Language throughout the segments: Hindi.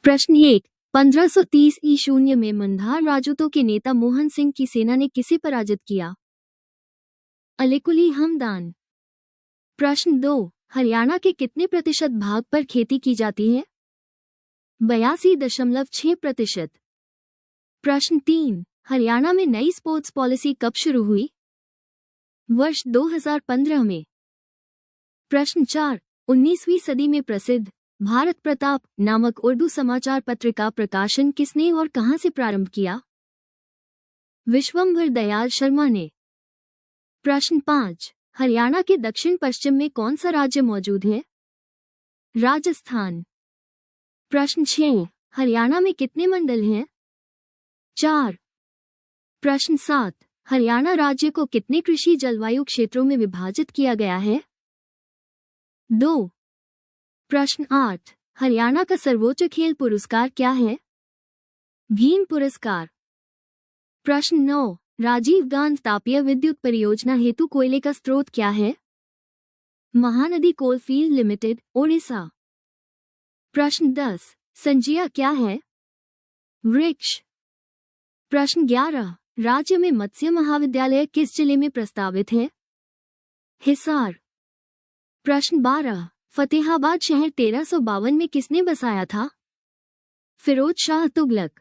प्रश्न 1। 1530 ईशून्य में मंधार राजपूतों के नेता मोहन सिंह की सेना ने किसे पराजित किया? अलीकुली हमदान। प्रश्न 2। हरियाणा के कितने प्रतिशत भाग पर खेती की जाती है? 82.6%। प्रश्न 3। हरियाणा में नई स्पोर्ट्स पॉलिसी कब शुरू हुई? वर्ष 2015 में। प्रश्न 4। 19वीं सदी में प्रसिद्ध भारत प्रताप नामक उर्दू समाचार पत्र का प्रकाशन किसने और कहां से प्रारंभ किया? विश्वंभर दयाल शर्मा ने। प्रश्न 5। हरियाणा के दक्षिण पश्चिम में कौन सा राज्य मौजूद है? राजस्थान। प्रश्न 6। हरियाणा में कितने मंडल हैं? 4। प्रश्न 7। हरियाणा राज्य को कितने कृषि जलवायु क्षेत्रों में विभाजित किया गया है? 2। प्रश्न 8। हरियाणा का सर्वोच्च खेल पुरस्कार क्या है? भीम पुरस्कार। प्रश्न 9। राजीव गांधी तापीय विद्युत परियोजना हेतु कोयले का स्रोत क्या है? Mahanadi coalfield limited, Odisha. प्रश्न 10। संजिया क्या है? वृक्ष। प्रश्न 11। राज्य में मत्स्य महाविद्यालय किस जिले में प्रस्तावित है? हिसार। प्रश्न 12। फतेहाबाद शहर 1352 में किसने बसाया था? फिरोज शाह तुगलक।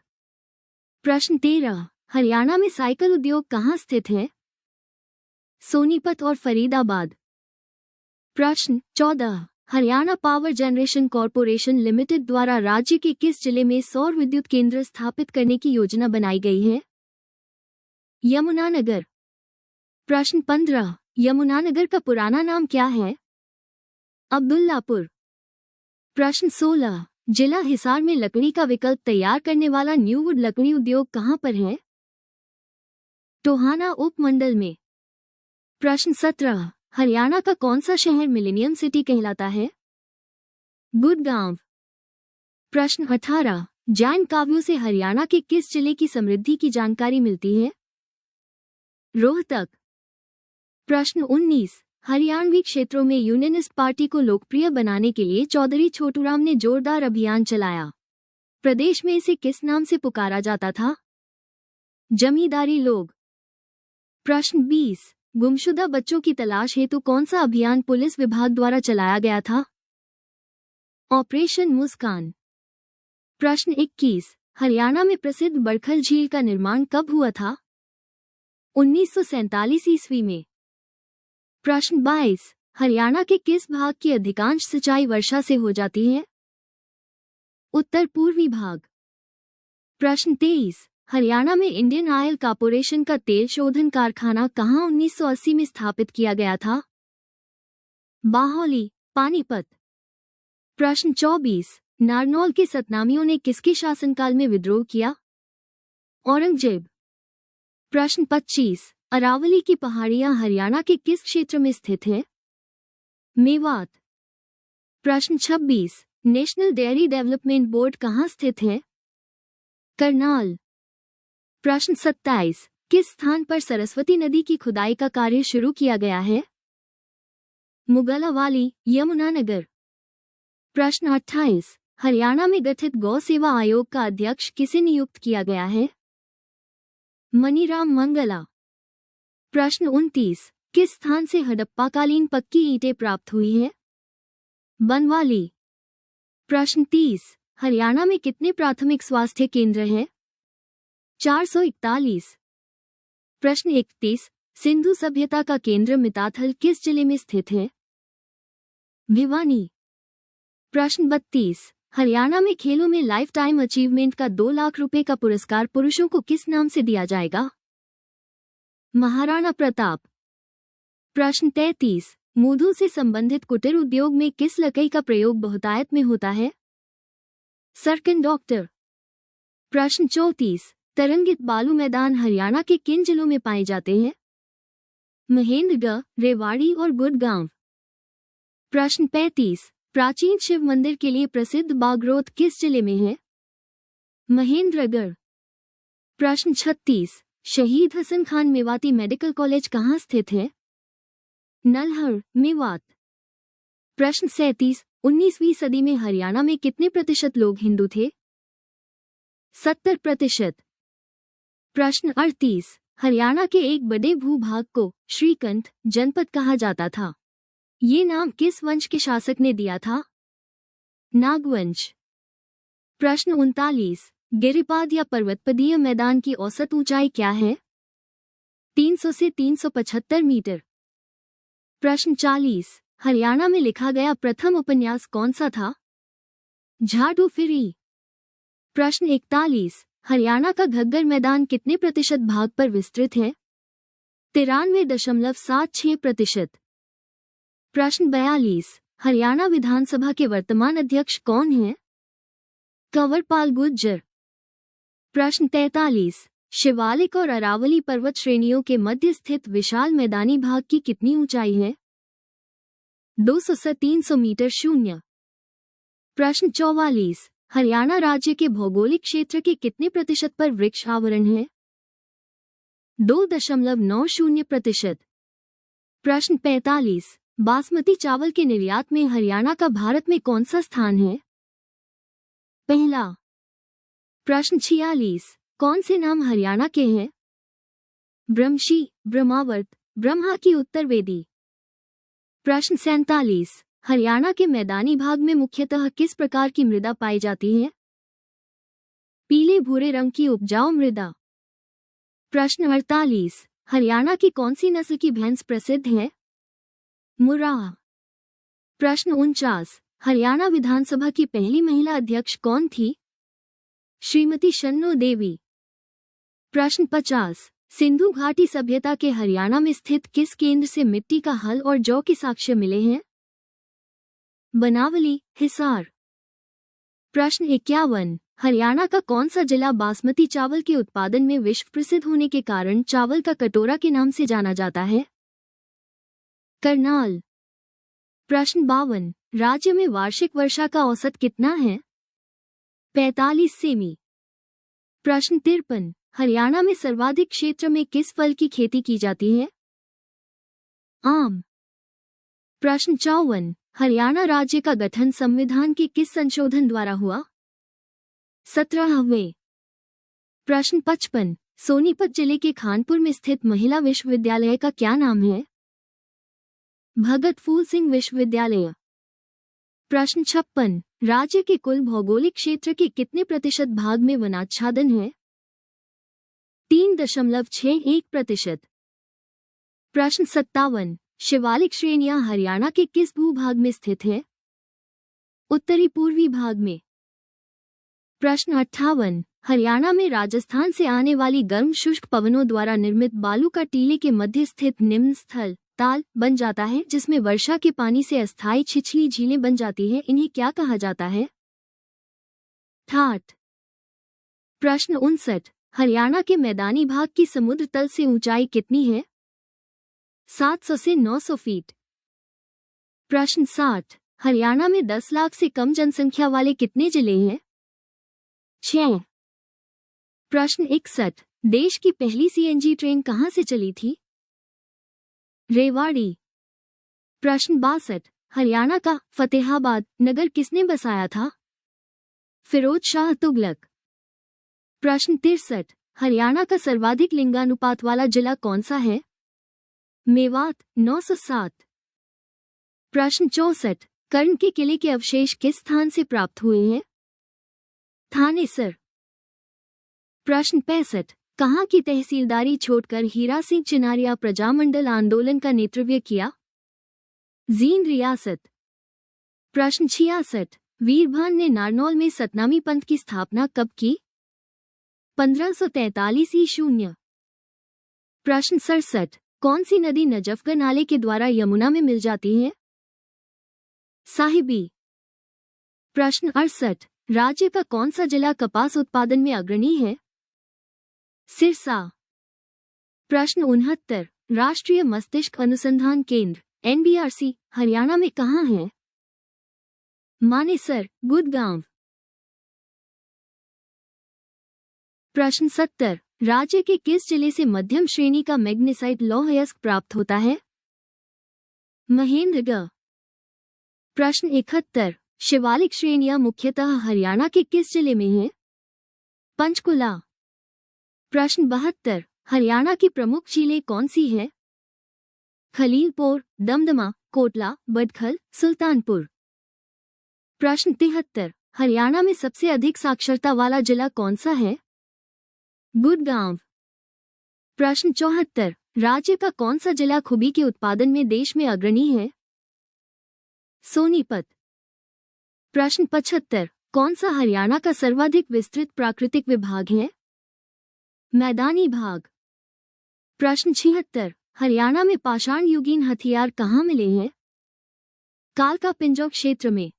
प्रश्न 13। हरियाणा में साइकिल उद्योग कहाँ स्थित है? सोनीपत और फरीदाबाद। प्रश्न 14। Haryana power generation corporation limited द्वारा राज्य के किस जिले में सौर विद्युत केंद्र स्थापित करने की योजना बनाई गई है? यमुनानगर। प्रश्न 15। यमुनानगर का पुराना नाम क्या है? अब्दुल्लापुर। प्रश्न 16। जिला हिसार में लकड़ी का विकल्प तैयार करने वाला न्यूवुड लकड़ी उद्योग कहां पर है? टोहाना उपमंडल में। प्रश्न 17। हरियाणा का कौन सा शहर मिलेनियम सिटी कहलाता है? गुड़गांव। प्रश्न 18। जैन काव्यों से हरियाणा के किस जिले की समृद्धि की जानकारी मिलती है? रोहतक। प्रश्न 19। हरियाणवी क्षेत्रों में यूनियनिस्ट पार्टी को लोकप्रिय बनाने के लिए चौधरी छोटूराम ने जोरदार अभियान चलाया। प्रदेश में इसे किस नाम से पुकारा जाता था? जमींदारी लोग। प्रश्न 20। गुमशुदा बच्चों की तलाश हेतु कौन सा अभियान पुलिस विभाग द्वारा चलाया गया था? ऑपरेशन मुस्कान। प्रश्न 21। हरियाणा में प्रसिद्ध बड़खल झील का निर्माण कब हुआ था? 1947 ईस्वी में। प्रश्न 22। हरियाणा के किस भाग की अधिकांश सिंचाई वर्षा से हो जाती है? उत्तर पूर्वी भाग। प्रश्न 23। हरियाणा में इंडियन ऑयल कॉर्पोरेशन का तेल शोधन कारखाना कहां 1980 में स्थापित किया गया था? बाहोली, पानीपत। प्रश्न 24। नारनौल के सतनामियों ने किसके शासनकाल में विद्रोह किया? औरंगजेब। प्रश्न 25। अरावली की पहाड़ियां हरियाणा के किस क्षेत्र में स्थित है? मेवात। प्रश्न 26। नेशनल डेयरी डेवलपमेंट बोर्ड कहां स्थित है? करनाल। प्रश्न 27। किस स्थान पर सरस्वती नदी की खुदाई का कार्य शुरू किया गया है? मुगलावाली, यमुनानगर। प्रश्न 28। हरियाणा में गठित गौ सेवा आयोग का अध्यक्ष किसे नियुक्त किया गया है? मनीराम मंगला। प्रश्न 29। किस स्थान से हड़प्पाकालीन पक्की ईंटें प्राप्त हुई हैं? बनवाली। प्रश्न 30। हरियाणा में कितने प्राथमिक स्वास्थ्य केंद्र हैं? 441। प्रश्न 31। सिंधु सभ्यता का केंद्र मिताथल किस जिले में स्थित है? भिवानी। प्रश्न 32। हरियाणा में खेलों में लाइफ टाइम अचीवमेंट का 2 लाख रुपए का पुरस्कार पुरुषों को किस नाम से दिया जाएगा? महाराणा प्रताप। प्रश्न 33। मूधू से संबंधित कुटीर उद्योग में किस लकड़ी का प्रयोग बहुतायत में होता है? सरकंडक्टर। प्रश्न 34। तरंगित बालू मैदान हरियाणा के किन जिलों में पाए जाते हैं? महेंद्रगढ़, रेवाड़ी और गुड़गांव। प्रश्न 35। प्राचीन शिव मंदिर के लिए प्रसिद्ध बागरोथ किस जिले में है? महेंद्रगढ़। प्रश्न 36। शहीद हसन खान मेवाती मेडिकल कॉलेज कहाँ स्थित है? नल्हर, मेवात। प्रश्न 37। 19वीं सदी में हरियाणा में कितने प्रतिशत लोग हिंदू थे? 70%। प्रश्न 38, हरियाणा के एक बड़े भूभाग को श्रीकंठ जनपद कहा जाता था। ये नाम किस वंश के शासक ने दिया था? नागवंश। प्रश्न 39, गिरिपाद या पर्वतपदीय मैदान की औसत ऊंचाई क्या है? 300 से 375 मीटर। प्रश्न 40, हरियाणा में लिखा गया प्रथम उपन्यास कौन सा था? झाड़ू फिरी। प्रश्न 41, हरियाणा का घग्गर मैदान कितने प्रतिशत भाग पर विस्तृत है? 93.76%। प्रश्न 42, हरियाणा विधानसभा के वर्तमान अध्यक्ष कौन हैं? कंवरपाल गुर्जर। प्रश्न 43, शिवालिक और अरावली पर्वत श्रेणियों के मध्य स्थित विशाल मैदानी भाग की कितनी ऊंचाई है? 200 से 300 मीटर शून्य। प्रश्न 44, हरियाणा राज्य के भौगोलिक क्षेत्र के कितने प्रतिशत पर वृक्ष आवरण है? 2.90%। प्रश्न 45, बासमती चावल के निर्यात में हरियाणा का भारत में कौन सा स्थान है? पहला। प्रश्न 46, कौन से नाम हरियाणा के हैं? ब्रह्मशी, ब्रह्मावर्त, ब्रह्मा की उत्तरवेदी। प्रश्न 47, हरियाणा के मैदानी भाग में मुख्यतः किस प्रकार की मृदा पाई जाती है? पीले भूरे रंग की उपजाऊ मृदा। प्रश्न 48, हरियाणा की कौन सी नस्ल की भैंस प्रसिद्ध है? मुर्राह। प्रश्न 49, हरियाणा विधानसभा की पहली महिला अध्यक्ष कौन थी? श्रीमती शन्नो देवी। प्रश्न 50, सिंधु घाटी सभ्यता के हरियाणा में स्थित किस केंद्र से मिट्टी का हल और जौ के साक्ष्य मिले हैं? बनावली, हिसार। प्रश्न 51, हरियाणा का कौन सा जिला बासमती चावल के उत्पादन में विश्व प्रसिद्ध होने के कारण चावल का कटोरा के नाम से जाना जाता है? करनाल। प्रश्न 52, राज्य में वार्षिक वर्षा का औसत कितना है? 45 सेमी। प्रश्न 53, हरियाणा में सर्वाधिक क्षेत्र में किस फल की खेती की जाती है? आम। प्रश्न 54, हरियाणा राज्य का गठन संविधान के किस संशोधन द्वारा हुआ? 17वें। प्रश्न 55, सोनीपत जिले के खानपुर में स्थित महिला विश्वविद्यालय का क्या नाम है? भगत फूल सिंह विश्वविद्यालय। प्रश्न 56, राज्य के कुल भौगोलिक क्षेत्र के कितने प्रतिशत भाग में वनाच्छादन है? 3.61%। प्रश्न 57, शिवालिक श्रेणियां हरियाणा के किस भूभाग में स्थित है? उत्तरी पूर्वी भाग में। प्रश्न 58, हरियाणा में राजस्थान से आने वाली गर्म शुष्क पवनों द्वारा निर्मित बालू का टीले के मध्य स्थित निम्न स्थल ताल बन जाता है, जिसमें वर्षा के पानी से अस्थायी छिछली झीलें बन जाती हैं। इन्हें क्या कहा जाता है? ठाठ। प्रश्न 59, हरियाणा के मैदानी भाग की समुद्र तल से ऊंचाई कितनी है? 700 से 900 फीट। प्रश्न 60, हरियाणा में 10 लाख से कम जनसंख्या वाले कितने जिले हैं? 6। प्रश्न 61, देश की पहली सीएनजी ट्रेन कहां से चली थी? रेवाड़ी। प्रश्न 62, हरियाणा का फतेहाबाद नगर किसने बसाया था? फिरोज शाह तुगलक। प्रश्न 63, हरियाणा का सर्वाधिक लिंगानुपात वाला जिला कौन सा है? मेवात, 907। प्रश्न 64, कर्ण के किले के अवशेष किस स्थान से प्राप्त हुए हैं? थानेसर। प्रश्न 65, कहाँ की तहसीलदारी छोड़कर हीरा सिंह चिनारिया प्रजामंडल आंदोलन का नेतृत्व किया? जींद रियासत। प्रश्न 66, वीरभान ने नारनौल में सतनामी पंथ की स्थापना कब की? 1543 ईस्वी। प्रश्न 67, कौन सी नदी नजफगढ़ नाले के द्वारा यमुना में मिल जाती है? साहिबी। प्रश्न 68, राज्य का कौन सा जिला कपास उत्पादन में अग्रणी है? सिरसा। प्रश्न 69, राष्ट्रीय मस्तिष्क अनुसंधान केंद्र NBRC हरियाणा में कहाँ है? मानेसर, गुड़गांव। प्रश्न 70, राज्य के किस जिले से मध्यम श्रेणी का मैग्नेसाइट लौह अयस्क प्राप्त होता है? महेंद्रगढ़। प्रश्न 71, शिवालिक श्रेणियां मुख्यतः हरियाणा के किस जिले में हैं? पंचकुला। प्रश्न 72, हरियाणा की प्रमुख झीलें कौन सी है? खलीलपुर, दमदमा, कोटला, बडखल, सुल्तानपुर। प्रश्न 73, हरियाणा में सबसे अधिक साक्षरता वाला जिला कौन सा है? गुड़गांव। प्रश्न 74, राज्य का कौन सा जिला खुबी के उत्पादन में देश में अग्रणी है? सोनीपत। प्रश्न 75, कौन सा हरियाणा का सर्वाधिक विस्तृत प्राकृतिक विभाग है? मैदानी भाग। प्रश्न 76, हरियाणा में पाषाण युगीन हथियार कहाँ मिले हैं? कालका पिंजौर क्षेत्र में।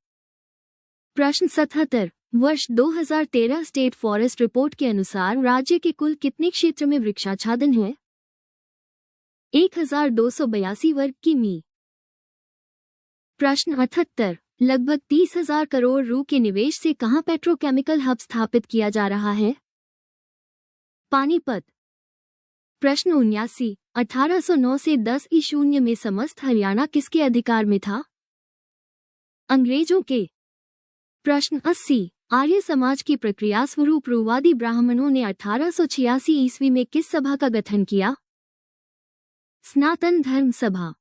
प्रश्न 77, वर्ष 2013 स्टेट फॉरेस्ट रिपोर्ट के अनुसार राज्य के कुल कितने क्षेत्र में वृक्षाच्छादन है? 1282 वर्ग किमी। प्रश्न 78, लगभग 30,000 करोड़ रु के निवेश से कहां पेट्रोकेमिकल हब स्थापित किया जा रहा है? पानीपत। प्रश्न 79, 1809 से 10 में समस्त हरियाणा किसके अधिकार में था? अंग्रेजों के। प्रश्न 80, आर्य समाज की प्रक्रिया स्वरूप रूवादी ब्राह्मणों ने 1886 ईस्वी में किस सभा का गठन किया? सनातन धर्म सभा।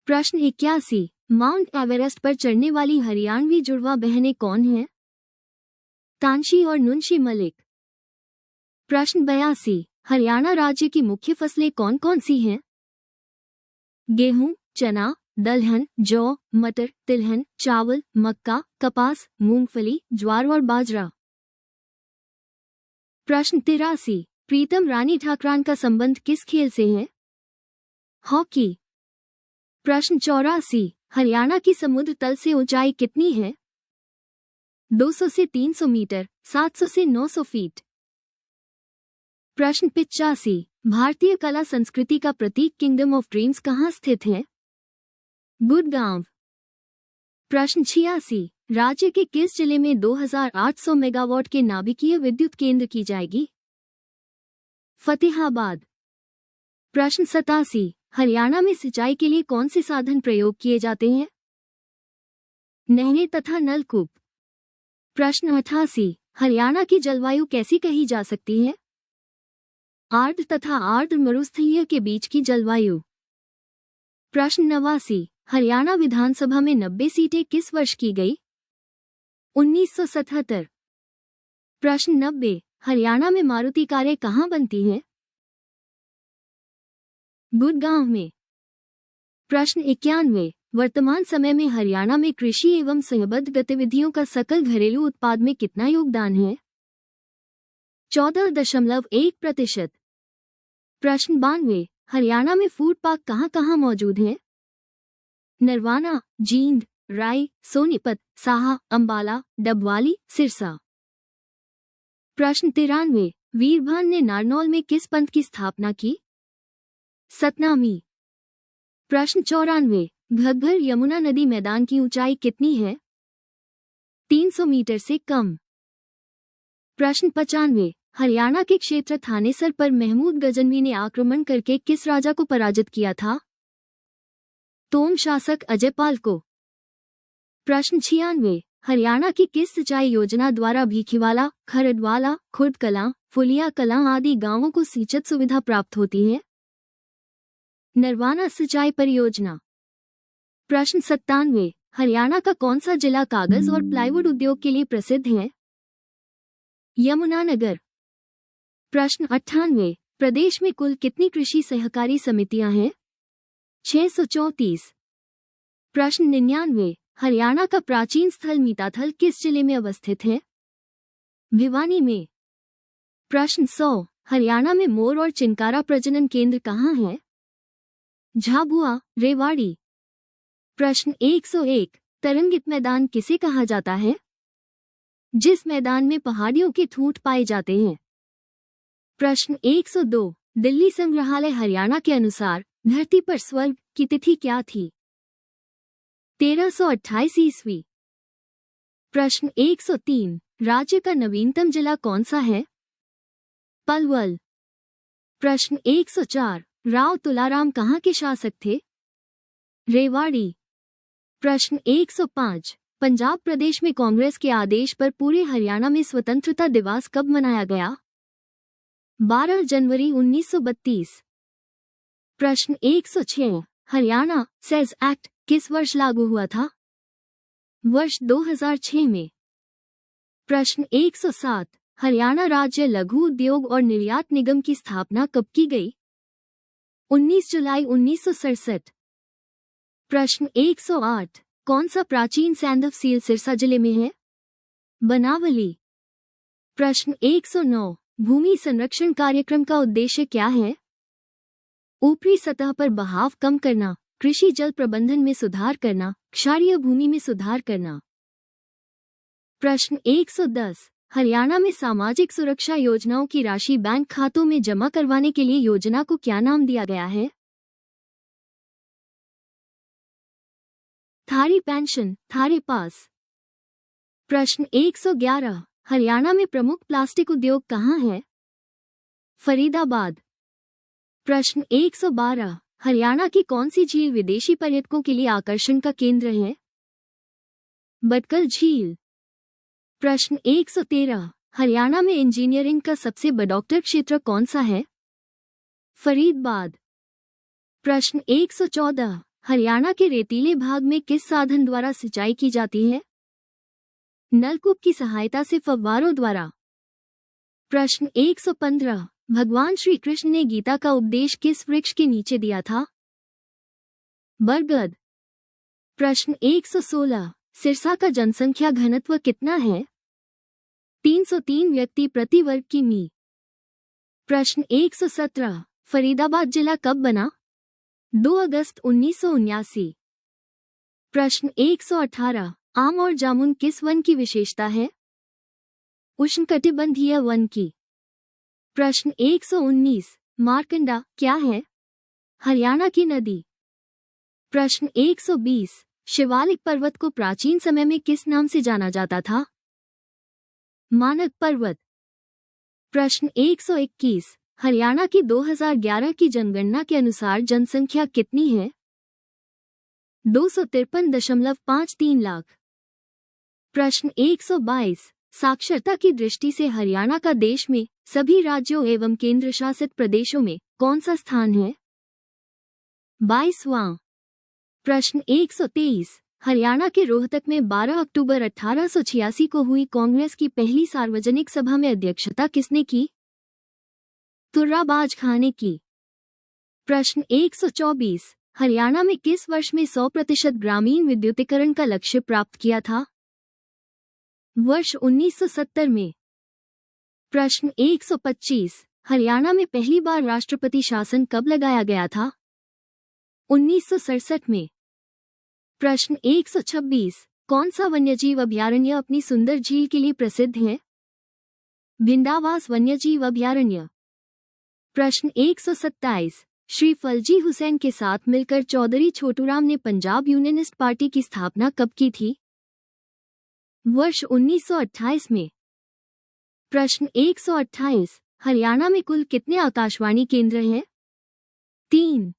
प्रश्न 81, माउंट एवरेस्ट पर चढ़ने वाली हरियाणवी जुड़वा बहनें कौन हैं? तानशी और नुनशी मलिक। प्रश्न 82, हरियाणा राज्य की मुख्य फसलें कौन कौन सी हैं? गेहूं, चना, दलहन, जौ, मटर, तिलहन, चावल, मक्का, कपास, मूंगफली, ज्वार और बाजरा। प्रश्न 83, प्रीतम रानी ठाकरान का संबंध किस खेल से है? हॉकी। प्रश्न 84, हरियाणा की समुद्र तल से ऊंचाई कितनी है? 200 से 300 मीटर, 700 से 900 फीट। प्रश्न 85, भारतीय कला संस्कृति का प्रतीक किंगडम ऑफ ड्रीम्स कहाँ स्थित है? गुड़गांव। प्रश्न 86, राज्य के किस जिले में 2800 मेगावाट के नाभिकीय विद्युत केंद्र की जाएगी? फतेहाबाद। प्रश्न 87, हरियाणा में सिंचाई के लिए कौन से साधन प्रयोग किए जाते हैं? नहरें तथा नलकूप। प्रश्न 88, हरियाणा की जलवायु कैसी कही जा सकती है? आर्द्र तथा आर्द्र मरुस्थलीय के बीच की जलवायु। प्रश्न 89, हरियाणा विधानसभा में 90 सीटें किस वर्ष की गई? 1977। प्रश्न 90, हरियाणा में मारुति कारें कहाँ बनती हैं? गुड़गांव में। प्रश्न 91, वर्तमान समय में हरियाणा में कृषि एवं संबद्ध गतिविधियों का सकल घरेलू उत्पाद में कितना योगदान है? 14.1%। प्रश्न 92, हरियाणा में फूड पार्क कहाँ कहाँ मौजूद हैं? नरवाना, जींद, राय, सोनीपत, साहा, अंबाला, डबवाली, सिरसा। प्रश्न 93, वीरभान ने नारनौल में किस पंथ की स्थापना की? सतनामी। प्रश्न 94, घग्गर यमुना नदी मैदान की ऊंचाई कितनी है? 300 मीटर से कम। प्रश्न 95, हरियाणा के क्षेत्र थानेसर पर महमूद गजनवी ने आक्रमण करके किस राजा को पराजित किया था? तोम शासक अजयपाल को। प्रश्न 96, हरियाणा की किस सिंचाई योजना द्वारा भीखीवाला, खरडवाला, खुर्द कलां, फुलिया कलां आदि गांवों को सिंचाई सुविधा प्राप्त होती है? नरवाना सिंचाई परियोजना। प्रश्न 97, हरियाणा का कौन सा जिला कागज और प्लाईवुड उद्योग के लिए प्रसिद्ध है? यमुनानगर। प्रश्न 98, प्रदेश में कुल कितनी कृषि सहकारी समितियां हैं? 634। प्रश्न 99, हरियाणा का प्राचीन स्थल मीताथल किस जिले में अवस्थित है? भिवानी में। प्रश्न 100, हरियाणा में मोर और चिंकारा प्रजनन केंद्र कहाँ है? झाबुआ, रेवाड़ी। प्रश्न 101, तरंगित मैदान किसे कहा जाता है? जिस मैदान में पहाड़ियों के ठूंठ पाए जाते हैं। प्रश्न 102, दिल्ली संग्रहालय हरियाणा के अनुसार धरती पर स्वर्ग की तिथि क्या थी? 1328 ईस्वी। प्रश्न 103, राज्य का नवीनतम जिला कौन सा है? पलवल। प्रश्न 104, राव तुलाराम कहाँ के शासक थे? रेवाड़ी। प्रश्न 105, पंजाब प्रदेश में कांग्रेस के आदेश पर पूरे हरियाणा में स्वतंत्रता दिवस कब मनाया गया? 12 जनवरी 1932। प्रश्न 106, हरियाणा सेज एक्ट किस वर्ष लागू हुआ था? वर्ष 2006 में। प्रश्न 107, हरियाणा राज्य लघु उद्योग और निर्यात निगम की स्थापना कब की गई? 19 जुलाई 1967। प्रश्न 108, कौन सा प्राचीन सैंध ऑफ सील सिरसा जिले में है? बनावली। प्रश्न 109, भूमि संरक्षण कार्यक्रम का उद्देश्य क्या है? ऊपरी सतह पर बहाव कम करना, कृषि जल प्रबंधन में सुधार करना, क्षारीय भूमि में सुधार करना। प्रश्न 110, हरियाणा में सामाजिक सुरक्षा योजनाओं की राशि बैंक खातों में जमा करवाने के लिए योजना को क्या नाम दिया गया है? थारी पेंशन, थारे पास। प्रश्न 111, हरियाणा में प्रमुख प्लास्टिक उद्योग कहाँ है? फरीदाबाद। प्रश्न 112, हरियाणा की कौन सी झील विदेशी पर्यटकों के लिए आकर्षण का केंद्र है? बटकल झील। प्रश्न 113, हरियाणा में इंजीनियरिंग का सबसे बड़ा क्षेत्र कौन सा है? फरीदाबाद। प्रश्न 114, हरियाणा के रेतीले भाग में किस साधन द्वारा सिंचाई की जाती है? नलकूप की सहायता से फव्वारों द्वारा। प्रश्न 115, भगवान श्री कृष्ण ने गीता का उपदेश किस वृक्ष के नीचे दिया था? बरगद। प्रश्न 116, सिरसा का जनसंख्या घनत्व कितना है? 303 व्यक्ति प्रति वर्ग किमी। प्रश्न 117, फरीदाबाद जिला कब बना? 2 अगस्त 1979। प्रश्न 118, आम और जामुन किस वन की विशेषता है? उष्णकटिबंधीय वन की। प्रश्न 119, मारकंडा क्या है? हरियाणा की नदी। प्रश्न 120, शिवालिक पर्वत को प्राचीन समय में किस नाम से जाना जाता था? मानक पर्वत। प्रश्न 121, हरियाणा की 2011 की जनगणना के अनुसार जनसंख्या कितनी है? 253.53 लाख। प्रश्न 122, साक्षरता की दृष्टि से हरियाणा का देश में सभी राज्यों एवं केंद्र शासित प्रदेशों में कौन सा स्थान है? 22वां। प्रश्न 123, हरियाणा के रोहतक में 12 अक्टूबर 1886 को हुई कांग्रेस की पहली सार्वजनिक सभा में अध्यक्षता किसने की? तुर्राबाज खां ने की। प्रश्न 124, हरियाणा में किस वर्ष में 100% ग्रामीण विद्युतीकरण का लक्ष्य प्राप्त किया था? वर्ष 1970 में। प्रश्न 125, हरियाणा में पहली बार राष्ट्रपति शासन कब लगाया गया था? 1967 में। प्रश्न 126, कौन सा वन्यजीव अभयारण्य अपनी सुंदर झील के लिए प्रसिद्ध है? भिंडावास वन्यजीव अभयारण्य। प्रश्न 127, श्री फलजी हुसैन के साथ मिलकर चौधरी छोटूराम ने पंजाब यूनियनिस्ट पार्टी की स्थापना कब की थी? वर्ष 1928 में। प्रश्न 128, हरियाणा में कुल कितने आकाशवाणी केंद्र हैं? 3।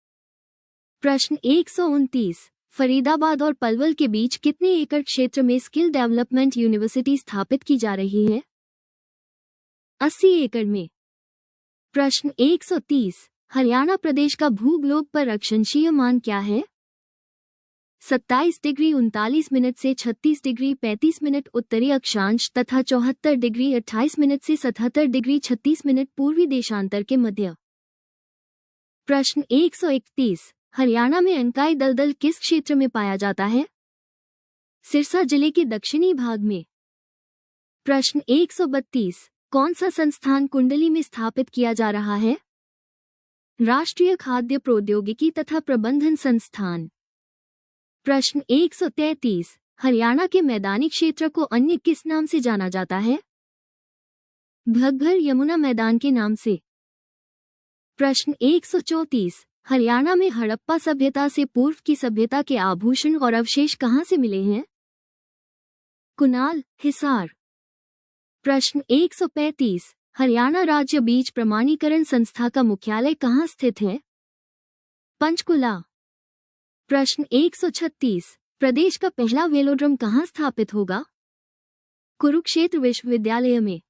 प्रश्न 129, फरीदाबाद और पलवल के बीच कितने एकड़ क्षेत्र में स्किल डेवलपमेंट यूनिवर्सिटी स्थापित की जा रही है? 80 एकड़ में। प्रश्न 130, हरियाणा प्रदेश का भूगोल पर अक्षांशीय मान क्या है? 27 डिग्री 39 मिनट से 36 डिग्री 35 मिनट उत्तरी अक्षांश तथा 74 डिग्री 28 मिनट से 77 डिग्री 36 मिनट पूर्वी देशांतर के मध्य। प्रश्न 131, हरियाणा में अनकाई दलदल किस क्षेत्र में पाया जाता है? सिरसा जिले के दक्षिणी भाग में। प्रश्न 132, कौन सा संस्थान कुंडली में स्थापित किया जा रहा है? राष्ट्रीय खाद्य प्रौद्योगिकी तथा प्रबंधन संस्थान। प्रश्न 133, हरियाणा के मैदानी क्षेत्र को अन्य किस नाम से जाना जाता है? घग्घर यमुना मैदान के नाम से। प्रश्न 134, हरियाणा में हड़प्पा सभ्यता से पूर्व की सभ्यता के आभूषण और अवशेष कहाँ से मिले हैं? कुनाल, हिसार। प्रश्न 135, हरियाणा राज्य बीज प्रमाणीकरण संस्था का मुख्यालय कहाँ स्थित है? पंचकुला। प्रश्न 136, प्रदेश का पहला वेलोड्रम कहाँ स्थापित होगा? कुरुक्षेत्र विश्वविद्यालय में।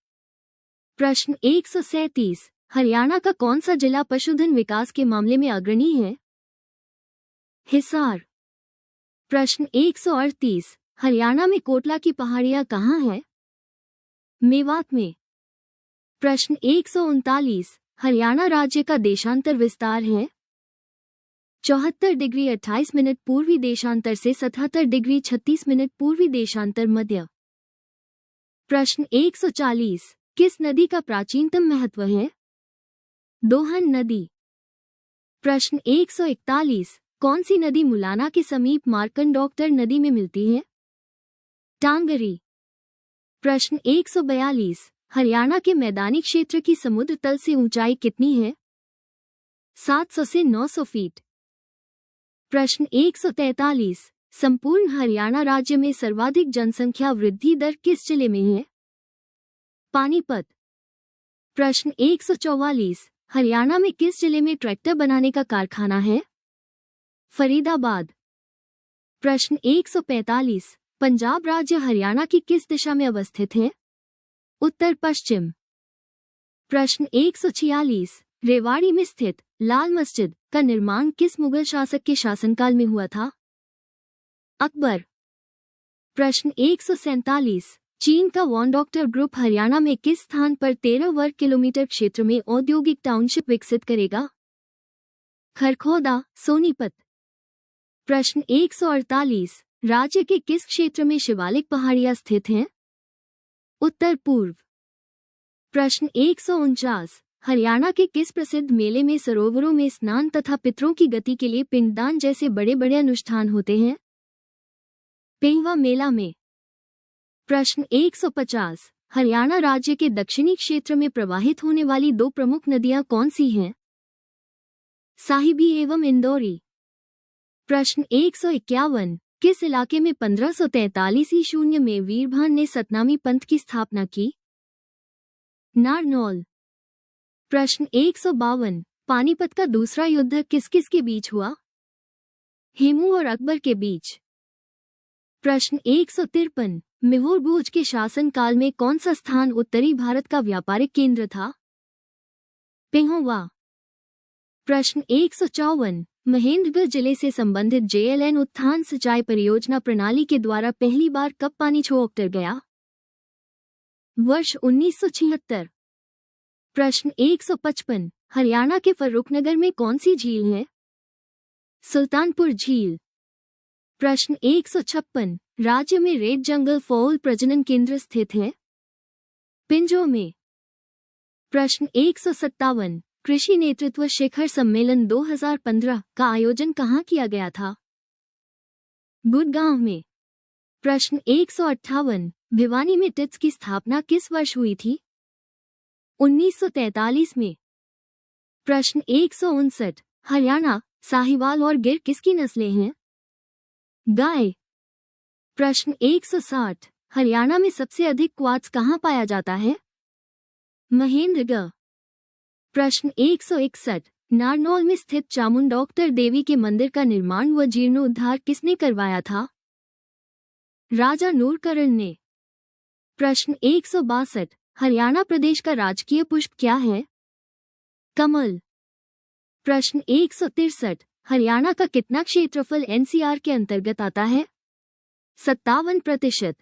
प्रश्न 137, हरियाणा का कौन सा जिला पशुधन विकास के मामले में अग्रणी है? हिसार। प्रश्न 138, हरियाणा में कोटला की पहाड़ियां कहाँ हैं? मेवात में। प्रश्न 139, हरियाणा राज्य का देशांतर विस्तार है? 74 डिग्री 28 मिनट पूर्वी देशांतर से 77 डिग्री 36 मिनट पूर्वी देशांतर मध्य। प्रश्न 140, किस नदी का प्राचीनतम महत्व है? दोहन नदी। प्रश्न 141, कौन सी नदी मुलाना के समीप मार्कंडोक्टर नदी में मिलती है? टांगरी। प्रश्न 142, हरियाणा के मैदानी क्षेत्र की समुद्र तल से ऊंचाई कितनी है? 700 से 900 फीट। प्रश्न 143, संपूर्ण हरियाणा राज्य में सर्वाधिक जनसंख्या वृद्धि दर किस जिले में है? पानीपत। प्रश्न 144, हरियाणा में किस जिले में ट्रैक्टर बनाने का कारखाना है? फरीदाबाद। प्रश्न 145, पंजाब राज्य हरियाणा की किस दिशा में अवस्थित है? उत्तर पश्चिम। प्रश्न 146, रेवाड़ी में स्थित लाल मस्जिद का निर्माण किस मुगल शासक के शासनकाल में हुआ था? अकबर। प्रश्न 147, चीन का वॉनडॉक्टर ग्रुप हरियाणा में किस स्थान पर 13 वर्ग किलोमीटर क्षेत्र में औद्योगिक टाउनशिप विकसित करेगा? खरखोदा, सोनीपत। प्रश्न 148, राज्य के किस क्षेत्र में शिवालिक पहाड़ियां स्थित हैं? उत्तर पूर्व। प्रश्न 149, हरियाणा के किस प्रसिद्ध मेले में सरोवरों में स्नान तथा पितरों की गति के लिए पिंडदान जैसे बड़े बड़े अनुष्ठान होते हैं? पेंगवा मेला में। प्रश्न 150, हरियाणा राज्य के दक्षिणी क्षेत्र में प्रवाहित होने वाली दो प्रमुख नदियां कौन सी हैं? साहिबी एवं इंदौरी। प्रश्न 151, किस इलाके में 1543 ईस्वी में वीरभान ने सतनामी पंथ की स्थापना की? नारनौल। प्रश्न 152, पानीपत का दूसरा युद्ध किस किस के बीच हुआ? हेमू और अकबर के बीच। प्रश्न 153, मिहोर भोज के शासन काल में कौन सा स्थान उत्तरी भारत का व्यापारिक केंद्र था? पेहोवा। प्रश्न 154, महेंद्रगढ़ जिले से संबंधित JLN उत्थान सिंचाई परियोजना प्रणाली के द्वारा पहली बार कब पानी छोड़कर गया? वर्ष 1976। प्रश्न 155, हरियाणा के फर्रुखनगर में कौन सी झील है? सुल्तानपुर झील। प्रश्न 156, राज्य में रेड जंगल फॉल प्रजनन केंद्र स्थित है? पिंजो में। प्रश्न 157, कृषि नेतृत्व शिखर सम्मेलन 2015 का आयोजन कहाँ किया गया था? गुड़गांव में। प्रश्न 158, भिवानी में टिट्स की स्थापना किस वर्ष हुई थी? 1943 में। प्रश्न 159, हरियाणा, साहिवाल और गिर किसकी नस्लें हैं? गाय। प्रश्न 160, हरियाणा में सबसे अधिक क्वार्ट्ज कहाँ पाया जाता है? महेंद्रगढ़। प्रश्न 161, नारनौल में स्थित चामुंडोक्टर देवी के मंदिर का निर्माण व जीर्णोद्धार किसने करवाया था? राजा नूरकरण ने। प्रश्न 162, हरियाणा प्रदेश का राजकीय पुष्प क्या है? कमल। प्रश्न 163, हरियाणा का कितना क्षेत्रफल NCR के अंतर्गत आता है? 57%।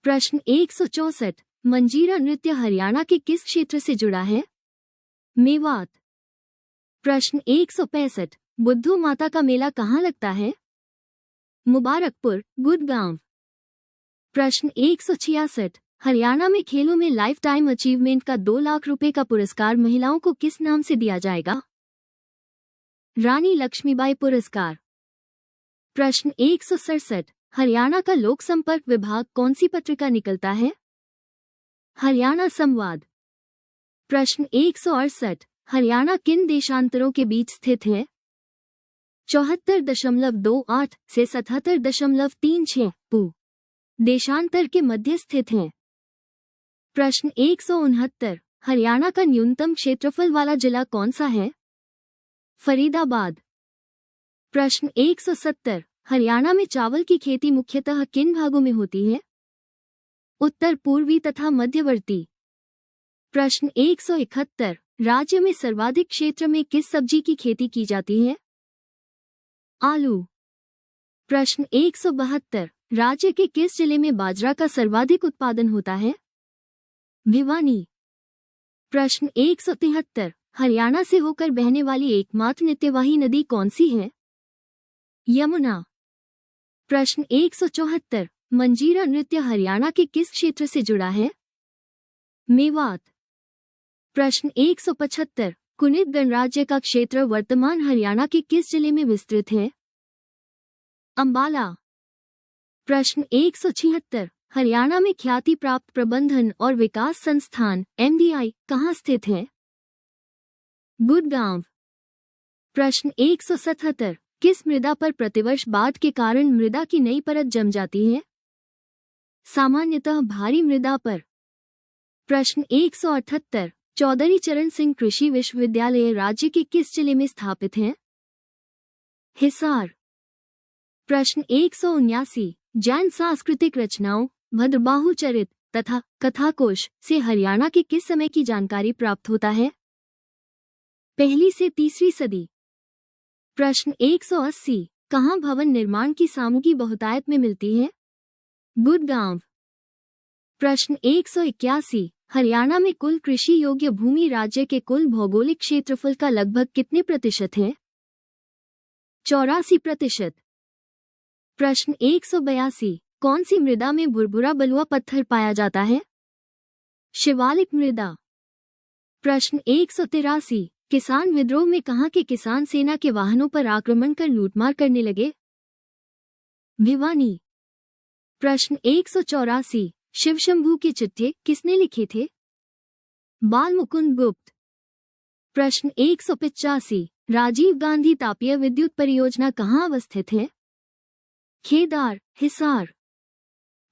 प्रश्न 164, मंजीरा नृत्य हरियाणा के किस क्षेत्र से जुड़ा है? मेवात। प्रश्न 165, बुद्धू माता का मेला कहाँ लगता है? मुबारकपुर, गुड़गांव। प्रश्न 166, हरियाणा में खेलों में लाइफ टाइम अचीवमेंट का 2 लाख रुपए का पुरस्कार महिलाओं को किस नाम से दिया जाएगा? रानी लक्ष्मीबाई पुरस्कार। प्रश्न 167, हरियाणा का लोक संपर्क विभाग कौन सी पत्रिका निकलता है? हरियाणा संवाद। प्रश्न 168, हरियाणा किन देशांतरों के बीच स्थित है? 74.28 से 77.36 पू देशांतर के मध्य स्थित हैं। प्रश्न 169, हरियाणा का न्यूनतम क्षेत्रफल वाला जिला कौन सा है? फरीदाबाद। प्रश्न 170, हरियाणा में चावल की खेती मुख्यतः किन भागों में होती है? उत्तर पूर्वी तथा मध्यवर्ती। प्रश्न 171, राज्य में सर्वाधिक क्षेत्र में किस सब्जी की खेती की जाती है? आलू। प्रश्न 172, राज्य के किस जिले में बाजरा का सर्वाधिक उत्पादन होता है? भिवानी। प्रश्न 173, हरियाणा से होकर बहने वाली एकमात्र नित्यवाही नदी कौन सी है? यमुना। प्रश्न 174, मंजीरा नृत्य हरियाणा के किस क्षेत्र से जुड़ा है? मेवात। प्रश्न 175, कुनित गणराज्य का क्षेत्र वर्तमान हरियाणा के किस जिले में विस्तृत है? अंबाला। प्रश्न 176, हरियाणा में ख्याति प्राप्त प्रबंधन और विकास संस्थान MDI कहाँ स्थित है? गुड़गांव। प्रश्न 177, किस मृदा पर प्रतिवर्ष बाढ़ के कारण मृदा की नई परत जम जाती है? सामान्यतः भारी मृदा पर। प्रश्न 178, चौधरी चरण सिंह कृषि विश्वविद्यालय राज्य के किस जिले में स्थापित है? हिसार। प्रश्न 179, जैन सांस्कृतिक रचनाओं भद्रबाहु चरित तथा कथाकोश से हरियाणा के किस समय की जानकारी प्राप्त होता है? पहली से तीसरी सदी। प्रश्न 180, कहाँ भवन निर्माण की सामग्री बहुतायत में मिलती है? गुड़गांव। प्रश्न 181, हरियाणा में कुल कृषि योग्य भूमि राज्य के कुल भौगोलिक क्षेत्रफल का लगभग कितने प्रतिशत है? 84%। प्रश्न 182, कौन सी मृदा में भुरभुरा बलुआ पत्थर पाया जाता है? शिवालिक मृदा। प्रश्न 183, किसान विद्रोह में कहाँ के किसान सेना के वाहनों पर आक्रमण कर लूटमार करने लगे? भिवानी। प्रश्न 184, शिवशंभू के चिट्ठे किसने लिखे थे? बालमुकुंद गुप्त। प्रश्न 185, राजीव गांधी तापीय विद्युत परियोजना कहाँ अवस्थित है? खेदार, हिसार।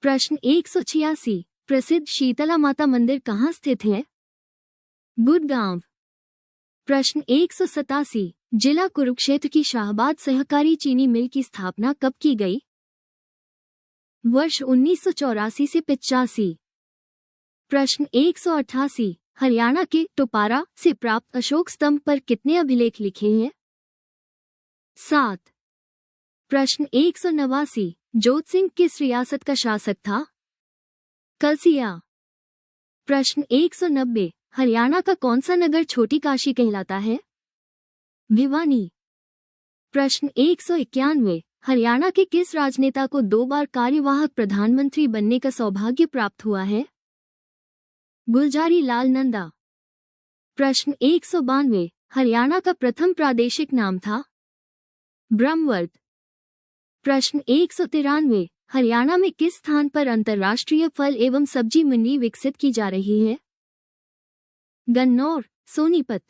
प्रश्न 186, प्रसिद्ध शीतला माता मंदिर कहाँ स्थित है? गुड़गांव। प्रश्न 187, जिला कुरुक्षेत्र की शाहबाद सहकारी चीनी मिल की स्थापना कब की गई? वर्ष 1984 से 85। प्रश्न 188, हरियाणा के टोपारा से प्राप्त अशोक स्तंभ पर कितने अभिलेख लिखे हैं? 7। प्रश्न 189, जोत सिंह किस रियासत का शासक था? कलसिया। प्रश्न 190, हरियाणा का कौन सा नगर छोटी काशी कहलाता है? भिवानी। प्रश्न 191, हरियाणा के किस राजनेता को 2 बार कार्यवाहक प्रधानमंत्री बनने का सौभाग्य प्राप्त हुआ है? गुलजारी लाल नंदा। प्रश्न 192, हरियाणा का प्रथम प्रादेशिक नाम था? ब्रह्मवर्त। प्रश्न 193, हरियाणा में किस स्थान पर अंतर्राष्ट्रीय फल एवं सब्जी मंडी विकसित की जा रही है? गन्नौर, सोनीपत।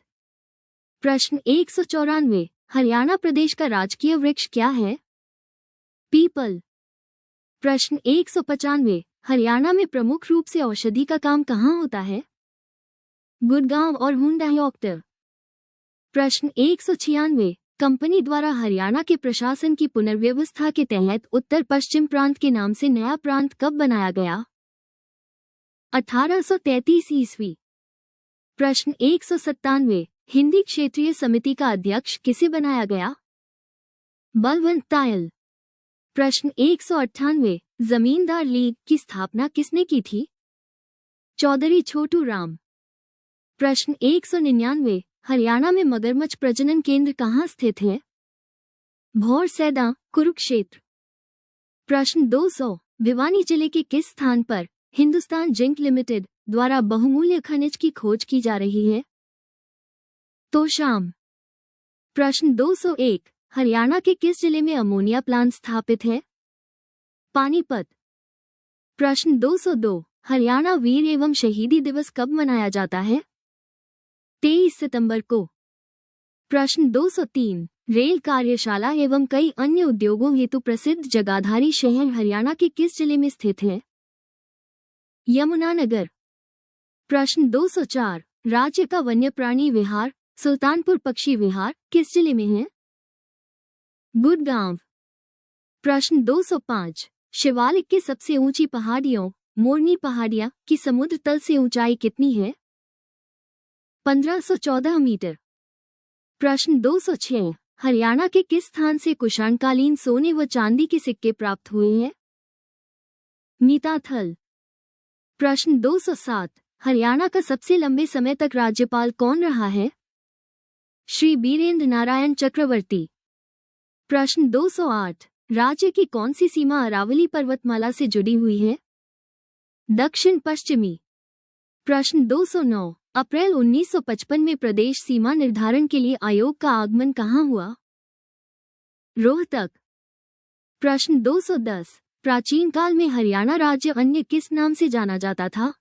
प्रश्न 194, हरियाणा प्रदेश का राजकीय वृक्ष क्या है? पीपल। प्रश्न 195, हरियाणा में प्रमुख रूप से औषधि का काम कहाँ होता है? गुड़गांव और हुंडाई। प्रश्न 196, कंपनी द्वारा हरियाणा के प्रशासन की पुनर्व्यवस्था के तहत उत्तर पश्चिम प्रांत के नाम से नया प्रांत कब बनाया गया? 1833 ईस्वी। प्रश्न 197, हिंदी क्षेत्रीय समिति का अध्यक्ष किसे बनाया गया? बलवंत तायल। प्रश्न 198, जमींदार लीग की स्थापना किसने की थी? चौधरी छोटू राम। प्रश्न 199, हरियाणा में मगरमच्छ प्रजनन केंद्र कहाँ स्थित है? भौर सैदा, कुरुक्षेत्र। प्रश्न 200, भिवानी जिले के किस स्थान पर हिंदुस्तान जिंक लिमिटेड द्वारा बहुमूल्य खनिज की खोज की जा रही है? तोशाम। प्रश्न 201, हरियाणा के किस जिले में अमोनिया प्लांट स्थापित है? पानीपत। प्रश्न 202, हरियाणा वीर एवं शहीदी दिवस कब मनाया जाता है? 23 सितंबर को। प्रश्न 203, रेल कार्यशाला एवं कई अन्य उद्योगों हेतु प्रसिद्ध जगाधारी शहर हरियाणा के किस जिले में स्थित है? यमुनानगर। प्रश्न 204, राज्य का वन्य प्राणी विहार सुल्तानपुर पक्षी विहार किस जिले में है? गुड़गांव। प्रश्न 205 शिवालिक की सबसे ऊंची पहाड़ियों मोरनी पहाड़ियां की समुद्र तल से ऊंचाई कितनी है? 1514 मीटर। प्रश्न 206 हरियाणा के किस स्थान से कुषाणकालीन सोने व चांदी के सिक्के प्राप्त हुए हैं? मीताथल। प्रश्न 207 हरियाणा का सबसे लंबे समय तक राज्यपाल कौन रहा है? श्री बीरेंद्र नारायण चक्रवर्ती। प्रश्न 208 राज्य की कौन सी सीमा अरावली पर्वतमाला से जुड़ी हुई है? दक्षिण पश्चिमी। प्रश्न 209 अप्रैल 1955 में प्रदेश सीमा निर्धारण के लिए आयोग का आगमन कहाँ हुआ? रोहतक। प्रश्न 210 प्राचीन काल में हरियाणा राज्य अन्य किस नाम से जाना जाता था?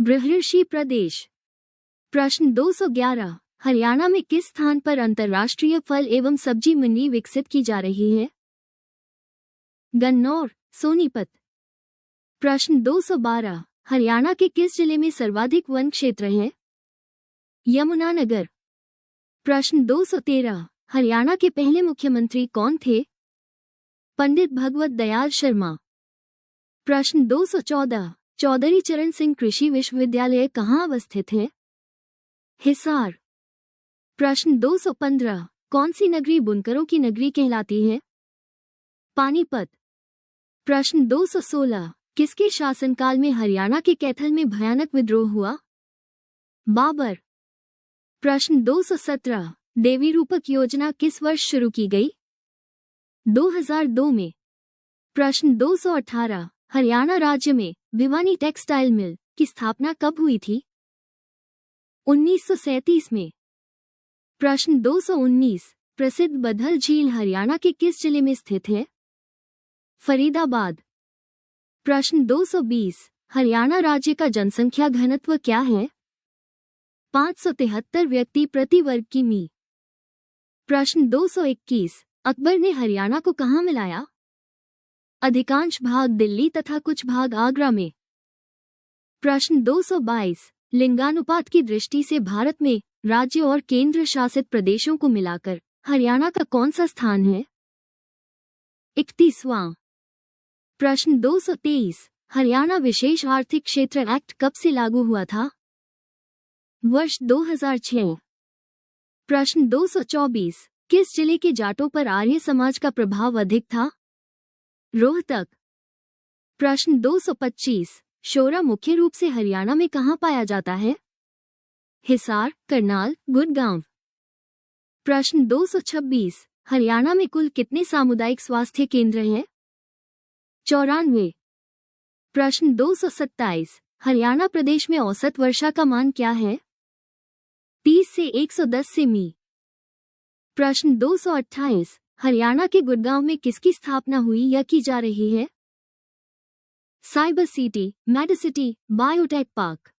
बृहर्षि प्रदेश। प्रश्न 211 हरियाणा में किस स्थान पर अंतर्राष्ट्रीय फल एवं सब्जी मंडी विकसित की जा रही है? गन्नौर, सोनीपत। प्रश्न 212 हरियाणा के किस जिले में सर्वाधिक वन क्षेत्र है? यमुनानगर। प्रश्न 213 हरियाणा के पहले मुख्यमंत्री कौन थे? पंडित भगवत दयाल शर्मा। प्रश्न 214 चौधरी चरण सिंह कृषि विश्वविद्यालय कहाँ अवस्थित है? हिसार। प्रश्न 215 कौन सी नगरी बुनकरों की नगरी कहलाती है? पानीपत। प्रश्न 216 किसके शासनकाल में हरियाणा के कैथल में भयानक विद्रोह हुआ? बाबर। प्रश्न 217 देवी रूपक योजना किस वर्ष शुरू की गई? 2002 में। प्रश्न 218 हरियाणा राज्य में भिवानी टेक्सटाइल मिल की स्थापना कब हुई थी? 1937 में। प्रश्न 219 प्रसिद्ध बधल झील हरियाणा के किस जिले में स्थित है? फरीदाबाद। प्रश्न 220 हरियाणा राज्य का जनसंख्या घनत्व क्या है? 573 व्यक्ति प्रति वर्ग किमी। प्रश्न 221 अकबर ने हरियाणा को कहाँ मिलाया? अधिकांश भाग दिल्ली तथा कुछ भाग आगरा में। प्रश्न 222 लिंगानुपात की दृष्टि से भारत में राज्य और केंद्र शासित प्रदेशों को मिलाकर हरियाणा का कौन सा स्थान है? 31वां। प्रश्न 223 हरियाणा विशेष आर्थिक क्षेत्र एक्ट कब से लागू हुआ था? वर्ष 2006। प्रश्न 224 किस जिले के जाटों पर आर्य समाज का प्रभाव अधिक था? रोहतक। प्रश्न 225 शोरा मुख्य रूप से हरियाणा में कहाँ पाया जाता है? हिसार, करनाल, गुड़गांव। प्रश्न 226 हरियाणा में कुल कितने सामुदायिक स्वास्थ्य केंद्र हैं? 94। प्रश्न 227 हरियाणा प्रदेश में औसत वर्षा का मान क्या है? 30 से 110 सेमी। प्रश्न 228 हरियाणा के गुड़गांव में किसकी स्थापना हुई या की जा रही है? Cyber city, Medicity, biotech park.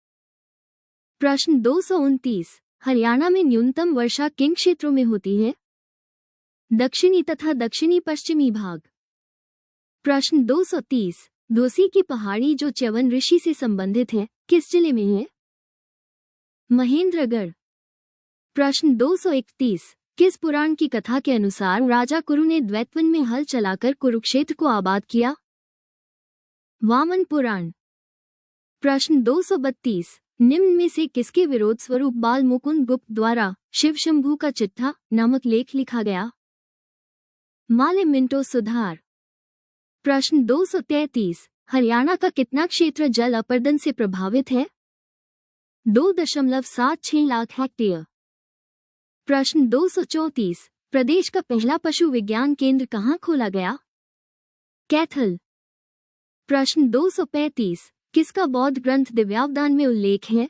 प्रश्न 229 हरियाणा में न्यूनतम वर्षा किन क्षेत्रों में होती है? दक्षिणी तथा दक्षिणी पश्चिमी भाग। प्रश्न 230 धोसी की पहाड़ी जो च्यवन ऋषि से संबंधित है किस जिले में है? महेंद्रगढ़। प्रश्न 231 किस पुराण की कथा के अनुसार राजा कुरु ने द्वैतवन में हल चलाकर कुरुक्षेत्र को आबाद किया? वामन पुराण। प्रश्न 232 निम्न में से किसके विरोध स्वरूप बाल मुकुंद गुप्त द्वारा शिव शंभू का चिट्ठा नामक लेख लिखा गया? माले मिंटो सुधार। प्रश्न 233 हरियाणा का कितना क्षेत्र जल अपर्दन से प्रभावित है? 2.76 लाख हेक्टेयर। प्रश्न 234 प्रदेश का पहला पशु विज्ञान केंद्र कहाँ खोला गया? कैथल। प्रश्न 235 किसका बौद्ध ग्रंथ दिव्यावदान में उल्लेख है?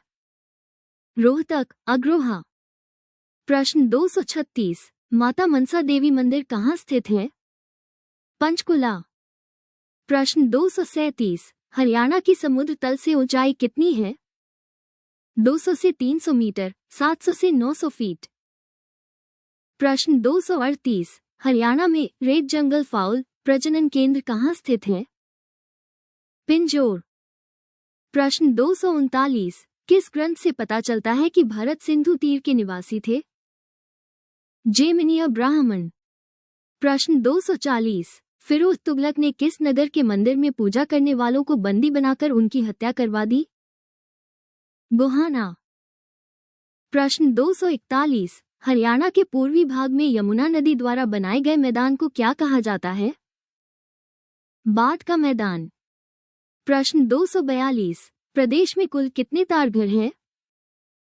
रोहतक, अग्रोहा। प्रश्न 236 माता मनसा देवी मंदिर कहाँ स्थित है? पंचकुला। प्रश्न 237 हरियाणा की समुद्र तल से ऊंचाई कितनी है? 200 से 300 मीटर, 700 से 900 फीट। प्रश्न 238 हरियाणा में रेड जंगल फाउल प्रजनन केंद्र कहाँ स्थित है? पिंजौर। प्रश्न 239 किस ग्रंथ से पता चलता है कि भरत सिंधु तीर के निवासी थे? जेमिनी ब्राह्मण। प्रश्न 240 फिरोज तुगलक ने किस नगर के मंदिर में पूजा करने वालों को बंदी बनाकर उनकी हत्या करवा दी? गोहाना। प्रश्न 241 हरियाणा के पूर्वी भाग में यमुना नदी द्वारा बनाए गए मैदान को क्या कहा जाता है? बाढ़ का मैदान। प्रश्न 242 प्रदेश में कुल कितने तारघर हैं?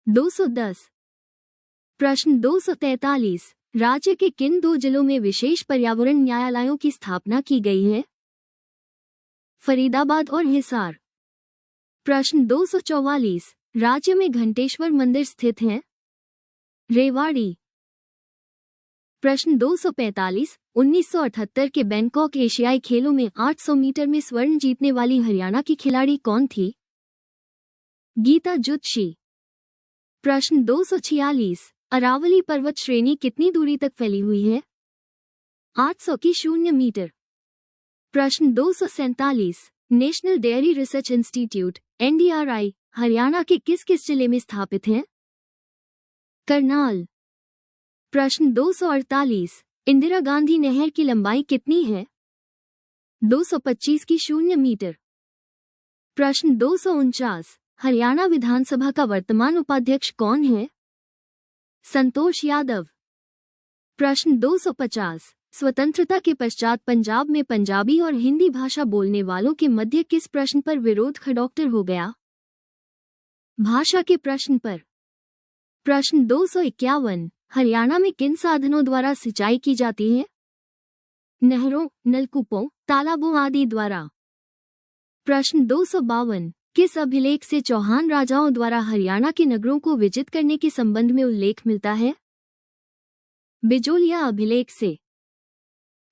210। प्रश्न 243 राज्य के किन 2 जिलों में विशेष पर्यावरण न्यायालयों की स्थापना की गई है? फरीदाबाद और हिसार। प्रश्न 244 राज्य में घंटेश्वर मंदिर स्थित है? रेवाड़ी। प्रश्न 245 1978 के बैंकॉक एशियाई खेलों में 800 मीटर में स्वर्ण जीतने वाली हरियाणा की खिलाड़ी कौन थी? गीता जुत्शी। प्रश्न 246 अरावली पर्वत श्रेणी कितनी दूरी तक फैली हुई है? 800 की 0 मीटर। प्रश्न 247 national dairy research institute NDRI Haryana के किस किस जिले में स्থাपित है? करनाल। प्रश्न 248 इंदिरा गांधी नहर की लंबाई कितनी है? 225 की 0 मीटर। प्रश्न 249 हरियाणा विधानसभा का वर्तमान उपाध्यक्ष कौन है? संतोष यादव। प्रश्न 250 स्वतंत्रता के पश्चात पंजाब में पंजाबी और हिंदी भाषा बोलने वालों के मध्य किस प्रश्न पर विरोध खड़ोक्टर हो गया? भाषा के प्रश्न पर। प्रश्न 251 हरियाणा में किन साधनों द्वारा सिंचाई की जाती है? नहरों, नलकूपों, तालाबों आदि द्वारा। प्रश्न 252 किस अभिलेख से चौहान राजाओं द्वारा हरियाणा के नगरों को विजित करने के संबंध में उल्लेख मिलता है? बिजोलिया अभिलेख से।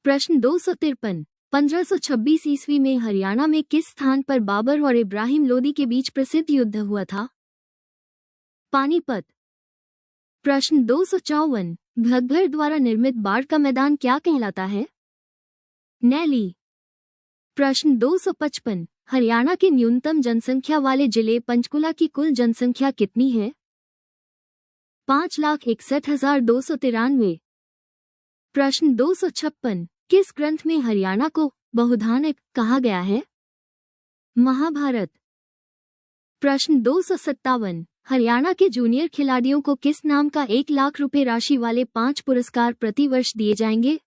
प्रश्न 253 1526 ईस्वी में हरियाणा में किस स्थान पर बाबर और इब्राहिम लोदी के बीच प्रसिद्ध युद्ध हुआ था? पानीपत। प्रश्न 254 घग्गर द्वारा निर्मित बाढ़ का मैदान क्या कहलाता है? नैली। प्रश्न 255 हरियाणा के न्यूनतम जनसंख्या वाले जिले पंचकुला की कुल जनसंख्या कितनी है? 5,61,293। प्रश्न 256 किस ग्रंथ में हरियाणा को बहुधानक कहा गया है? महाभारत। प्रश्न 257 हरियाणा के जूनियर खिलाड़ियों को किस नाम का 1 लाख रुपए राशि वाले 5 पुरस्कार प्रतिवर्ष दिए जाएंगे?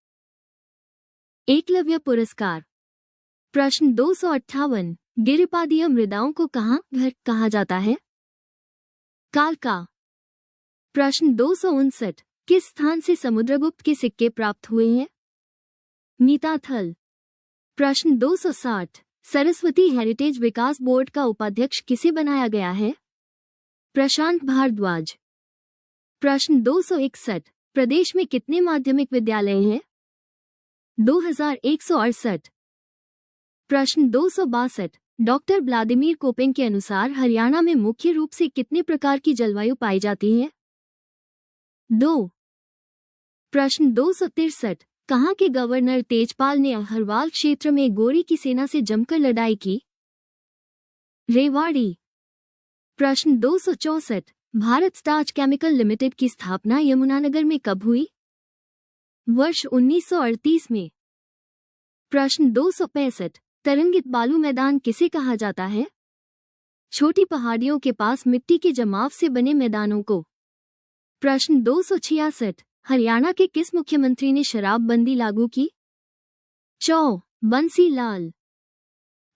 एकलव्य पुरस्कार। प्रश्न 258 गिरिपादीय मृदाओं को कहाँ घर कहा जाता है? कालका। प्रश्न 259 किस स्थान से समुद्रगुप्त के सिक्के प्राप्त हुए हैं? नीताथल। प्रश्न 260 सरस्वती हेरिटेज विकास बोर्ड का उपाध्यक्ष किसे बनाया गया है? प्रशांत भारद्वाज। प्रश्न 261 प्रदेश में कितने माध्यमिक विद्यालय हैं? 2168। प्रश्न 262 डॉक्टर व्लादिमीर कोपेन के अनुसार हरियाणा में मुख्य रूप से कितने प्रकार की जलवायु पाई जाती है? 2। प्रश्न 263 कहाँ के गवर्नर तेजपाल ने अहरवाल क्षेत्र में गोरी की सेना से जमकर लड़ाई की? रेवाड़ी। प्रश्न 264 भारत स्टार्च केमिकल लिमिटेड की स्थापना यमुनानगर में कब हुई? वर्ष 1938 में। प्रश्न 265 तरंगित बालू मैदान किसे कहा जाता है? छोटी पहाड़ियों के पास मिट्टी के जमाव से बने मैदानों को। प्रश्न 266 हरियाणा के किस मुख्यमंत्री ने शराबबंदी लागू की? बंसी लाल।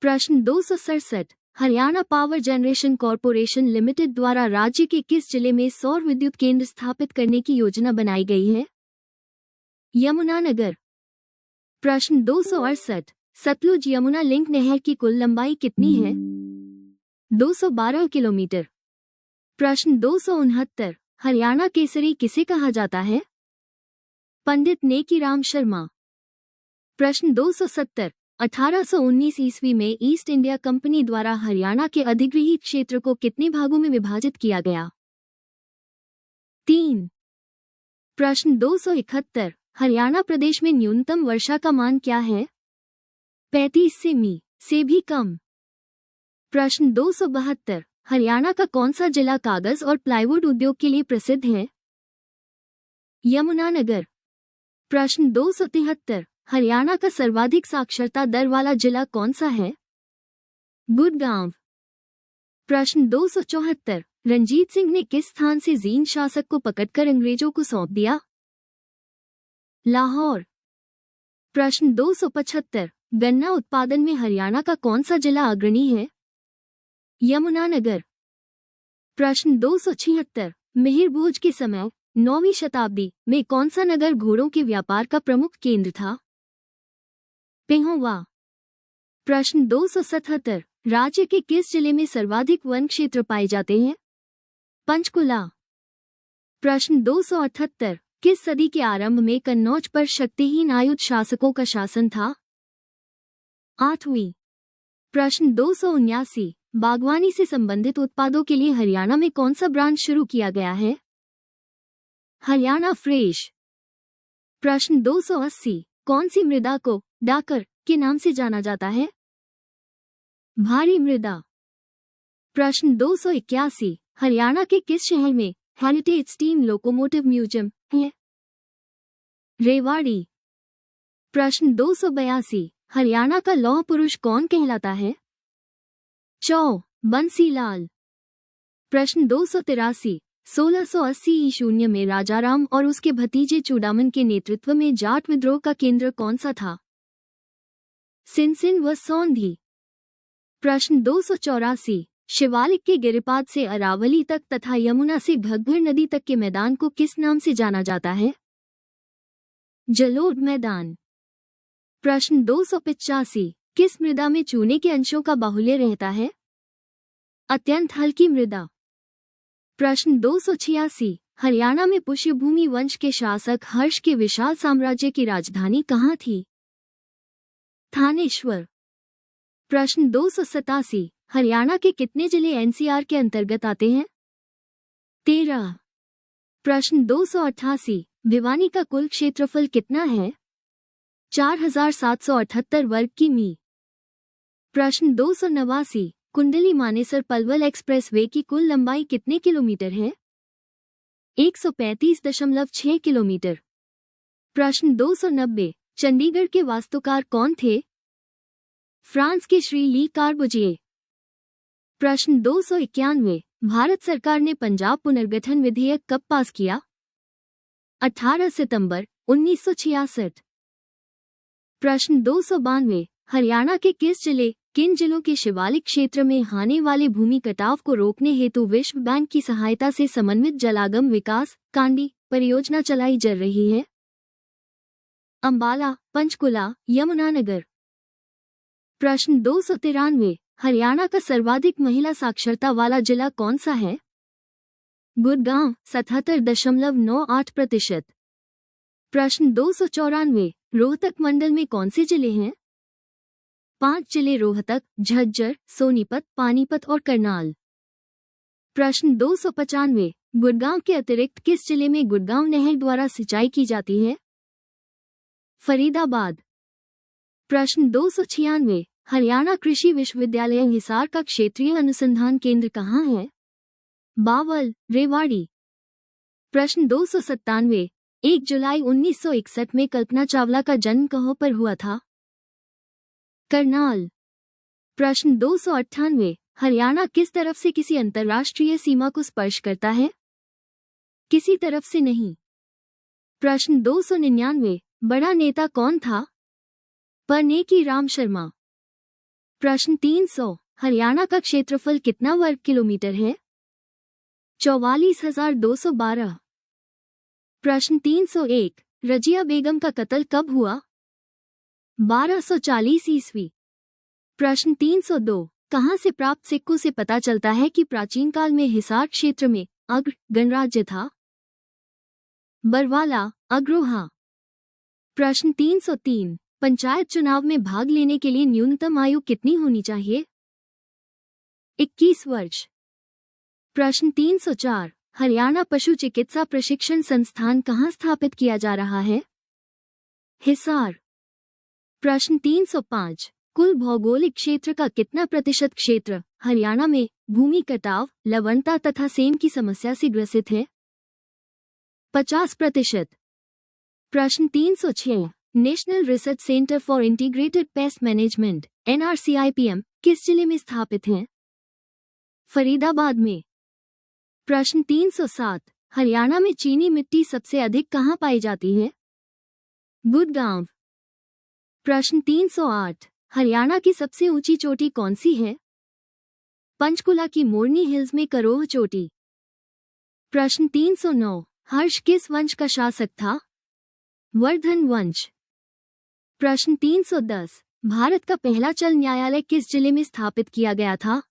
प्रश्न 267 Haryana power generation corporation limited द्वारा राज्य के किस जिले में सौर विद्युत केंद्र स्थापित करने की योजना बनाई गई है? यमुनानगर। प्रश्न 268 सतलुज यमुना लिंक नहर की कुल लंबाई कितनी है? 212 किलोमीटर। प्रश्न 269 हरियाणा केसरी किसे कहा जाता है? पंडित नेकीराम शर्मा। प्रश्न 270 1819 ईस्वी में ईस्ट इंडिया कंपनी द्वारा हरियाणा के अधिगृहीत क्षेत्र को कितने भागों में विभाजित किया गया? 3। प्रश्न 271 हरियाणा प्रदेश में न्यूनतम वर्षा का मान क्या है? 35 सेमी से भी कम। प्रश्न 272 हरियाणा का कौन सा जिला कागज और प्लाईवुड उद्योग के लिए प्रसिद्ध है? यमुनानगर। प्रश्न 273 हरियाणा का सर्वाधिक साक्षरता दर वाला जिला कौन सा है? गुड़गांव। प्रश्न 274, रंजीत सिंह ने किस स्थान से जींद शासक को पकड़कर अंग्रेजों को सौंप दिया? लाहौर। प्रश्न 275, गन्ना उत्पादन में हरियाणा का कौन सा जिला अग्रणी है? यमुनानगर। प्रश्न 276, मिहिर भोज के समय 9वीं शताब्दी में कौन सा नगर घोड़ों के व्यापार का प्रमुख केंद्र था? पेहोवा। प्रश्न 277, राज्य के किस जिले में सर्वाधिक वन क्षेत्र पाए जाते हैं? पंचकुला। प्रश्न 278, किस सदी के आरंभ में कन्नौज पर शक्तिहीन आयुध शासकों का शासन था? 8वीं। प्रश्न 279, बागवानी से संबंधित उत्पादों के लिए हरियाणा में कौन सा ब्रांड शुरू किया गया है? हरियाणा फ्रेश। प्रश्न 280, कौन सी मृदा को डाकर के नाम से जाना जाता है? भारी मृदा। प्रश्न 281, हरियाणा के किस शहर में हेरिटेज स्टीम लोकोमोटिव म्यूजियम है? रेवाड़ी। प्रश्न 282, हरियाणा का लौह पुरुष कौन कहलाता है? चौ बंसीलाल। प्रश्न 283, 1680 ईशून्य में राजाराम और उसके भतीजे चूड़ामन के नेतृत्व में जाट विद्रोह का केंद्र कौन सा था? सिनसिन व सौंधी। प्रश्न 284, शिवालिक के गिरिपाद से अरावली तक तथा यमुना से घग्गर नदी तक के मैदान को किस नाम से जाना जाता है? जलोढ़ मैदान। प्रश्न 285, किस मृदा में चूने के अंशों का बाहुल्य रहता है? अत्यंत हल्की मृदा। प्रश्न 286, हरियाणा में पुष्यभूमि वंश के शासक हर्ष के विशाल साम्राज्य की राजधानी कहाँ थी? थानेश्वर। प्रश्न 287, हरियाणा के कितने जिले एनसीआर के अंतर्गत आते हैं? 13। प्रश्न 288, भिवानी का कुल क्षेत्रफल कितना है? 4778 वर्ग किमी। प्रश्न 289, कुंडली मानेसर पलवल एक्सप्रेस वे की कुल लंबाई कितने किलोमीटर है? 135.6 किलोमीटर। प्रश्न 290, चंडीगढ़ के वास्तुकार कौन थे? फ्रांस के श्री ली कार्बुजिए। प्रश्न 291, भारत सरकार ने पंजाब पुनर्गठन विधेयक कब पास किया? 18 सितंबर 1966। प्रश्न 292, हरियाणा के किन जिलों के शिवालिक क्षेत्र में आने वाले भूमि कटाव को रोकने हेतु विश्व बैंक की सहायता से समन्वित जलागम विकास कांडी परियोजना चलाई जा रही है? अंबाला, पंचकुला, यमुनानगर। प्रश्न 293, हरियाणा का सर्वाधिक महिला साक्षरता वाला जिला कौन सा है? गुड़गांव 77.98%। प्रश्न 294, रोहतक मंडल में कौन से जिले हैं? 5 जिले रोहतक, झज्जर, सोनीपत, पानीपत और करनाल। प्रश्न 295, गुड़गांव के अतिरिक्त किस जिले में गुड़गांव नहर द्वारा सिंचाई की जाती है? फरीदाबाद। प्रश्न 296, हरियाणा कृषि विश्वविद्यालय हिसार का क्षेत्रीय अनुसंधान केंद्र कहाँ है? बावल, रेवाड़ी। प्रश्न 297, 1 जुलाई 1961 में कल्पना चावला का जन्म कहाँ पर हुआ था? करनाल। प्रश्न 298, हरियाणा किस तरफ से किसी अंतर्राष्ट्रीय सीमा को स्पर्श करता है? किसी तरफ से नहीं। प्रश्न 299, बड़ा नेता कौन था? परनेकी राम शर्मा। प्रश्न 300, हरियाणा का क्षेत्रफल कितना वर्ग किलोमीटर है? 44,212। प्रश्न 301, रजिया बेगम का कत्ल कब हुआ? 1240 ईस्वी। प्रश्न 302, कहाँ से प्राप्त सिक्कों से पता चलता है कि प्राचीन काल में हिसार क्षेत्र में अग्र गणराज्य था? बरवाला, अग्रोहा। प्रश्न 303, पंचायत चुनाव में भाग लेने के लिए न्यूनतम आयु कितनी होनी चाहिए? 21 वर्ष। प्रश्न 304, हरियाणा पशु चिकित्सा प्रशिक्षण संस्थान कहाँ स्थापित किया जा रहा है? हिसार। प्रश्न 305, कुल भौगोलिक क्षेत्र का कितना प्रतिशत क्षेत्र हरियाणा में भूमि कटाव, लवणता तथा सेम की समस्या से ग्रसित है? 50%। प्रश्न 306, national research centre for integrated pest management NRCIPM किस जिले में स्থাपित है? फरीदाबाद में। प्रश्न 307 हरियाणा में चीनी मिट्टी सबसे अधिक कहाँ पाई जाती है? गुड़गांव। प्रश्न 308 हरियाणा की सबसे ऊंची चोटी कौन सी है? पंचकुला की मोरनी हिल्स में करोह चोटी। प्रश्न 309 हर्ष किस वंश का शासक था? वर्धन वंश। प्रश्न 310 भारत का पहला चल न्यायालय किस जिले में स्थापित किया गया था?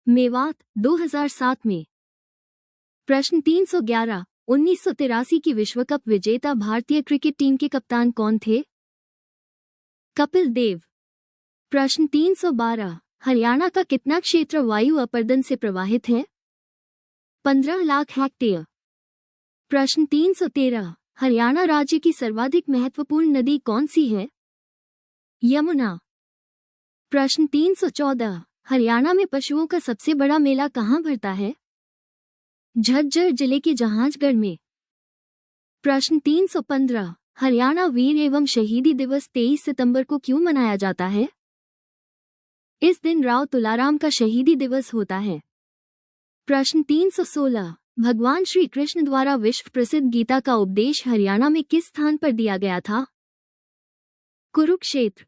मेवात 2007 में। प्रश्न 311 1983 की विश्व कप विजेता भारतीय क्रिकेट टीम के कप्तान कौन थे? कपिल देव। प्रश्न 312 हरियाणा का कितना क्षेत्र वायु अपर्दन से प्रवाहित है? 15 लाख हेक्टेयर। प्रश्न 313 हरियाणा राज्य की सर्वाधिक महत्वपूर्ण नदी कौन सी है? यमुना। प्रश्न 314 हरियाणा में पशुओं का सबसे बड़ा मेला कहाँ भरता है? झज्जर जिले के जहांजगढ़ में। प्रश्न 315 हरियाणा वीर एवं शहीदी दिवस 23 सितंबर को क्यों मनाया जाता है? इस दिन राव तुलाराम का शहीदी दिवस होता है। प्रश्न 316 भगवान श्री कृष्ण द्वारा विश्व प्रसिद्ध गीता का उपदेश हरियाणा में किस स्थान पर दिया गया था? कुरुक्षेत्र।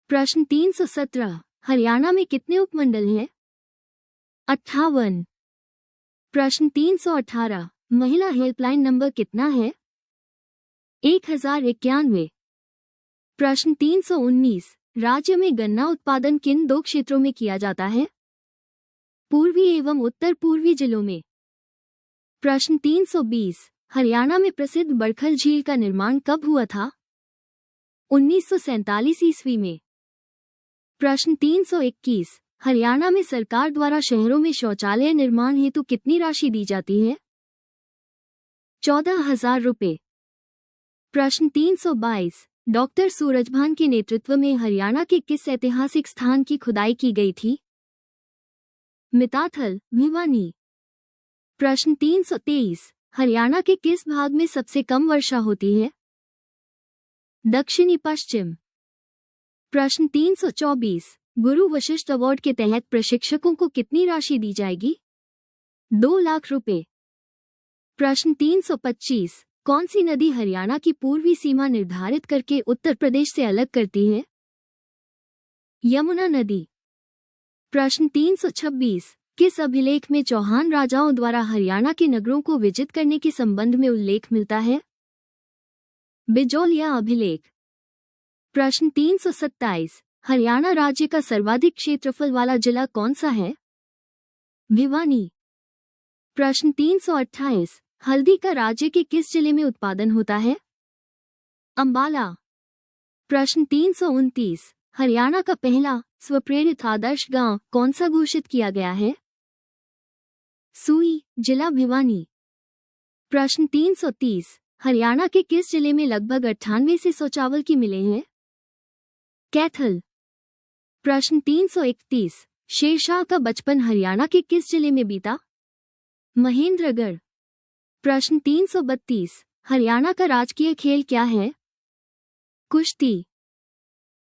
प्रश्न 317 हरियाणा में कितने उपमंडल हैं? 58। प्रश्न 318 महिला हेल्पलाइन नंबर कितना है? 1091। प्रश्न 319 राज्य में गन्ना उत्पादन किन दो क्षेत्रों में किया जाता है? पूर्वी एवं उत्तर पूर्वी जिलों में। प्रश्न 320 हरियाणा में प्रसिद्ध बड़खल झील का निर्माण कब हुआ था? 1947 ईस्वी में। प्रश्न 321 हरियाणा में सरकार द्वारा शहरों में शौचालय निर्माण हेतु कितनी राशि दी जाती है? 14,000 रुपये। प्रश्न 322 डॉक्टर सूरजभान के नेतृत्व में हरियाणा के किस ऐतिहासिक स्थान की खुदाई की गई थी? मिताथल, भिवानी। प्रश्न 323 हरियाणा के किस भाग में सबसे कम वर्षा होती है? दक्षिणी पश्चिम। प्रश्न 324 गुरु वशिष्ठ अवार्ड के तहत प्रशिक्षकों को कितनी राशि दी जाएगी? 2 लाख रुपए। प्रश्न 325 कौन सी नदी हरियाणा की पूर्वी सीमा निर्धारित करके उत्तर प्रदेश से अलग करती है? यमुना नदी। प्रश्न 326 किस अभिलेख में चौहान राजाओं द्वारा हरियाणा के नगरों को विजित करने के संबंध में उल्लेख मिलता है? बिजौलिया अभिलेख। प्रश्न 327 हरियाणा राज्य का सर्वाधिक क्षेत्रफल वाला जिला कौन सा है? भिवानी। प्रश्न 328 हल्दी का राज्य के किस जिले में उत्पादन होता है? अंबाला। प्रश्न 329 हरियाणा का पहला स्वप्रेरित आदर्श गांव कौन सा घोषित किया गया है? सुई, जिला भिवानी। प्रश्न 330 हरियाणा के किस जिले में लगभग 98 से 100 चावल की मिलें हैं? कैथल। प्रश्न 331 शेरशाह का बचपन हरियाणा के किस जिले में बीता? महेंद्रगढ़। प्रश्न 332 हरियाणा का राजकीय खेल क्या है? कुश्ती।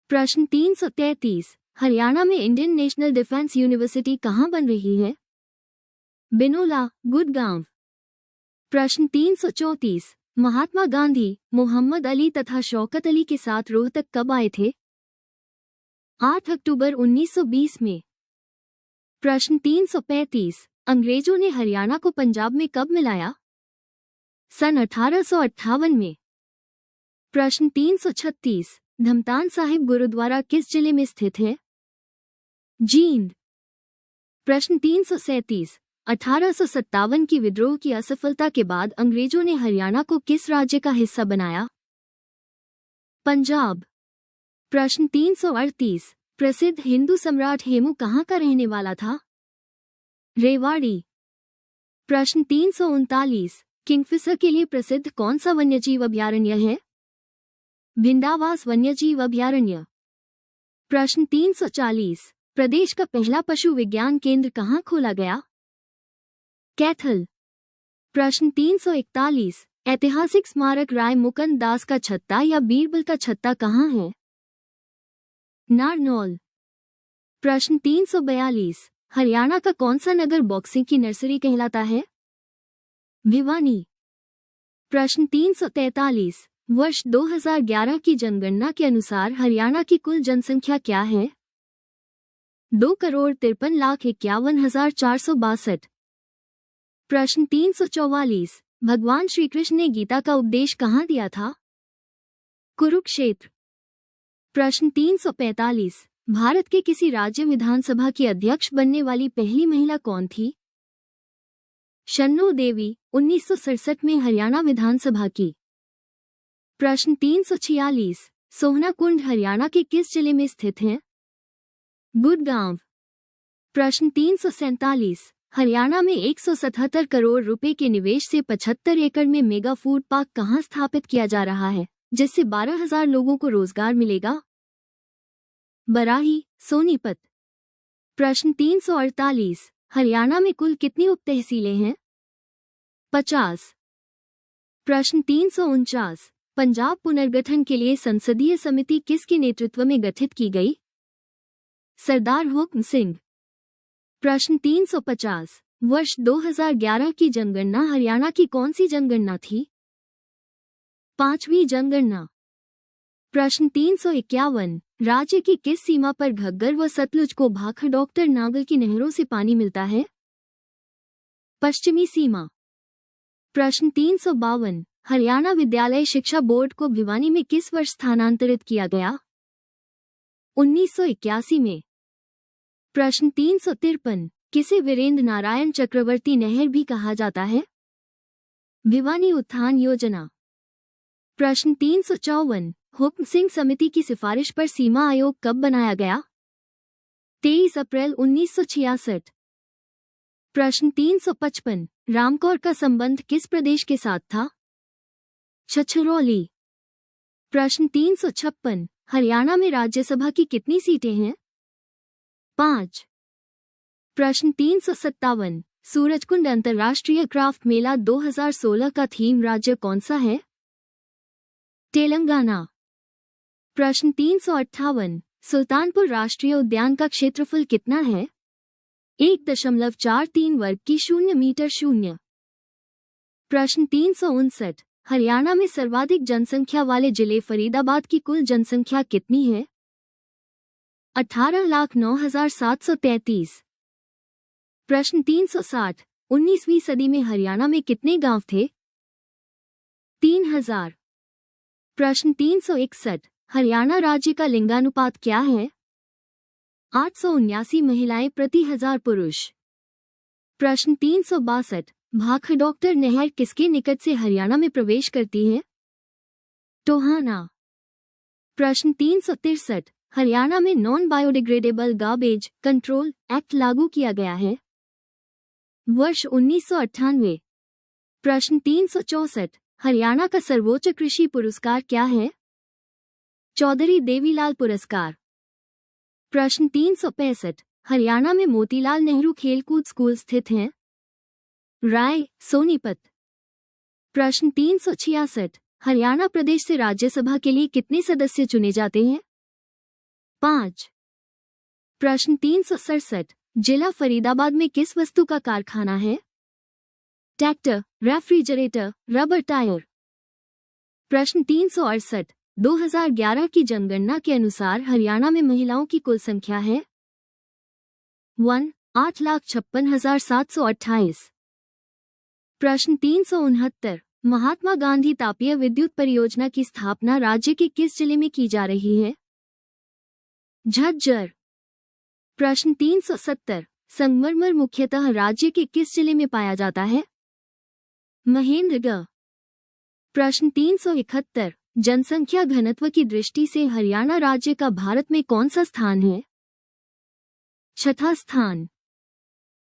प्रश्न 333 हरियाणा में इंडियन नेशनल डिफेंस यूनिवर्सिटी कहाँ बन रही है? बिनोला, गुड़गांव। प्रश्न 334 महात्मा गांधी मोहम्मद अली तथा शौकत अली के साथ रोहतक कब आए थे? 8 अक्टूबर 1920 में। प्रश्न 335 अंग्रेजों ने हरियाणा को पंजाब में कब मिलाया? सन 1858 में। प्रश्न 336 धमतान साहिब गुरुद्वारा किस जिले में स्थित है? जींद। प्रश्न 337 1857 की विद्रोह की असफलता के बाद अंग्रेजों ने हरियाणा को किस राज्य का हिस्सा बनाया? पंजाब। प्रश्न 338 प्रसिद्ध हिंदू सम्राट हेमू कहाँ का रहने वाला था? रेवाड़ी। प्रश्न 339 किंगफिशर के लिए प्रसिद्ध कौन सा वन्यजीव अभयारण्य है? भिंडावास वन्यजीव अभयारण्य। प्रश्न 340 प्रदेश का पहला पशु विज्ञान केंद्र कहाँ खोला गया? कैथल। प्रश्न 341 ऐतिहासिक स्मारक राय मुकुंद दास का छत्ता या बीरबल का छत्ता कहाँ है? नारनौल। प्रश्न 342, हरियाणा का कौन सा नगर बॉक्सिंग की नर्सरी कहलाता है? भिवानी। प्रश्न 343, वर्ष 2011 की जनगणना के अनुसार हरियाणा की कुल जनसंख्या क्या है? 2,53,51,462। प्रश्न 344, भगवान श्री कृष्ण ने गीता का उपदेश कहाँ दिया था? कुरुक्षेत्र। प्रश्न 345, भारत के किसी राज्य विधानसभा की अध्यक्ष बनने वाली पहली महिला कौन थी? शन्नो देवी, 1967 में हरियाणा विधानसभा की। प्रश्न 346, सोहना कुंड हरियाणा के किस जिले में स्थित है? गुड़गांव। प्रश्न 347, हरियाणा में 177 करोड़ रुपए के निवेश से 75 एकड़ में मेगा फूड पार्क कहाँ स्थापित किया जा रहा है, जिससे 12,000 लोगों को रोजगार मिलेगा? बराही, सोनीपत। प्रश्न 348, हरियाणा में कुल कितनी उप तहसीलें हैं? 50। प्रश्न 349, पंजाब पुनर्गठन के लिए संसदीय समिति किसके नेतृत्व में गठित की गई? सरदार हुक्म सिंह। प्रश्न 350, वर्ष 2011 की जनगणना हरियाणा की कौन सी जनगणना थी? 5वीं जनगणना। प्रश्न 351, राज्य की किस सीमा पर घग्गर व सतलुज को भाखड़ डॉक्टर नागल की नहरों से पानी मिलता है? पश्चिमी सीमा। प्रश्न 352, हरियाणा विद्यालय शिक्षा बोर्ड को भिवानी में किस वर्ष स्थानांतरित किया गया? 1981 में। प्रश्न 353, किसे वीरेंद्र नारायण चक्रवर्ती नहर भी कहा जाता है? भिवानी उत्थान योजना। प्रश्न 354, हुक्म सिंह समिति की सिफारिश पर सीमा आयोग कब बनाया गया? 23 अप्रैल 1966। प्रश्न 355, रामकौर का संबंध किस प्रदेश के साथ था? छछरौली। प्रश्न 356, हरियाणा में राज्यसभा की कितनी सीटें हैं? 5। प्रश्न 357, सूरजकुंड अंतर्राष्ट्रीय क्राफ्ट मेला 2016 का थीम राज्य कौन सा है? तेलंगाना। प्रश्न 358, सुल्तानपुर राष्ट्रीय उद्यान का क्षेत्रफल कितना है? 1.43 वर्ग की 0 मीटर 0। प्रश्न 359, हरियाणा में सर्वाधिक जनसंख्या वाले जिले फरीदाबाद की कुल जनसंख्या कितनी है? 18,09,733। प्रश्न 360, 19वीं सदी में हरियाणा में कितने गांव थे? 3,000। प्रश्न 361, हरियाणा राज्य का लिंगानुपात क्या है? 879 महिलाएं प्रति 1000 पुरुष। प्रश्न 362, भाखड़ डॉक्टर नहर किसके निकट से हरियाणा में प्रवेश करती है? टोहाना। प्रश्न 363, हरियाणा में non biodegradable garbage control act लागू किया गया है? वर्ष 1998। प्रश्न 364, हरियाणा का सर्वोच्च कृषि पुरस्कार क्या है? चौधरी देवीलाल पुरस्कार। प्रश्न 365, हरियाणा में मोतीलाल नेहरू खेलकूद स्कूल स्थित हैं? राय, सोनीपत। प्रश्न 366, हरियाणा प्रदेश से राज्यसभा के लिए कितने सदस्य चुने जाते हैं? 5। प्रश्न 367, जिला फरीदाबाद में किस वस्तु का कारखाना है? Tractor, refrigerator, rubber tyre. प्रश्न 368, 2011 की जनगणना के अनुसार हरियाणा में महिलाओं की कुल संख्या है? 1, 8,56,728। प्रश्न 369, महात्मा गांधी तापीय विद्युत परियोजना की स्थापना राज्य के किस जिले में की जा रही है? झज्जर। प्रश्न 370, संगमरमर मुख्यतः राज्य के किस जिले में पाया जाता है? महेंद्रगढ़। प्रश्न 371, जनसंख्या घनत्व की दृष्टि से हरियाणा राज्य का भारत में कौन सा स्थान है? 6वां स्थान।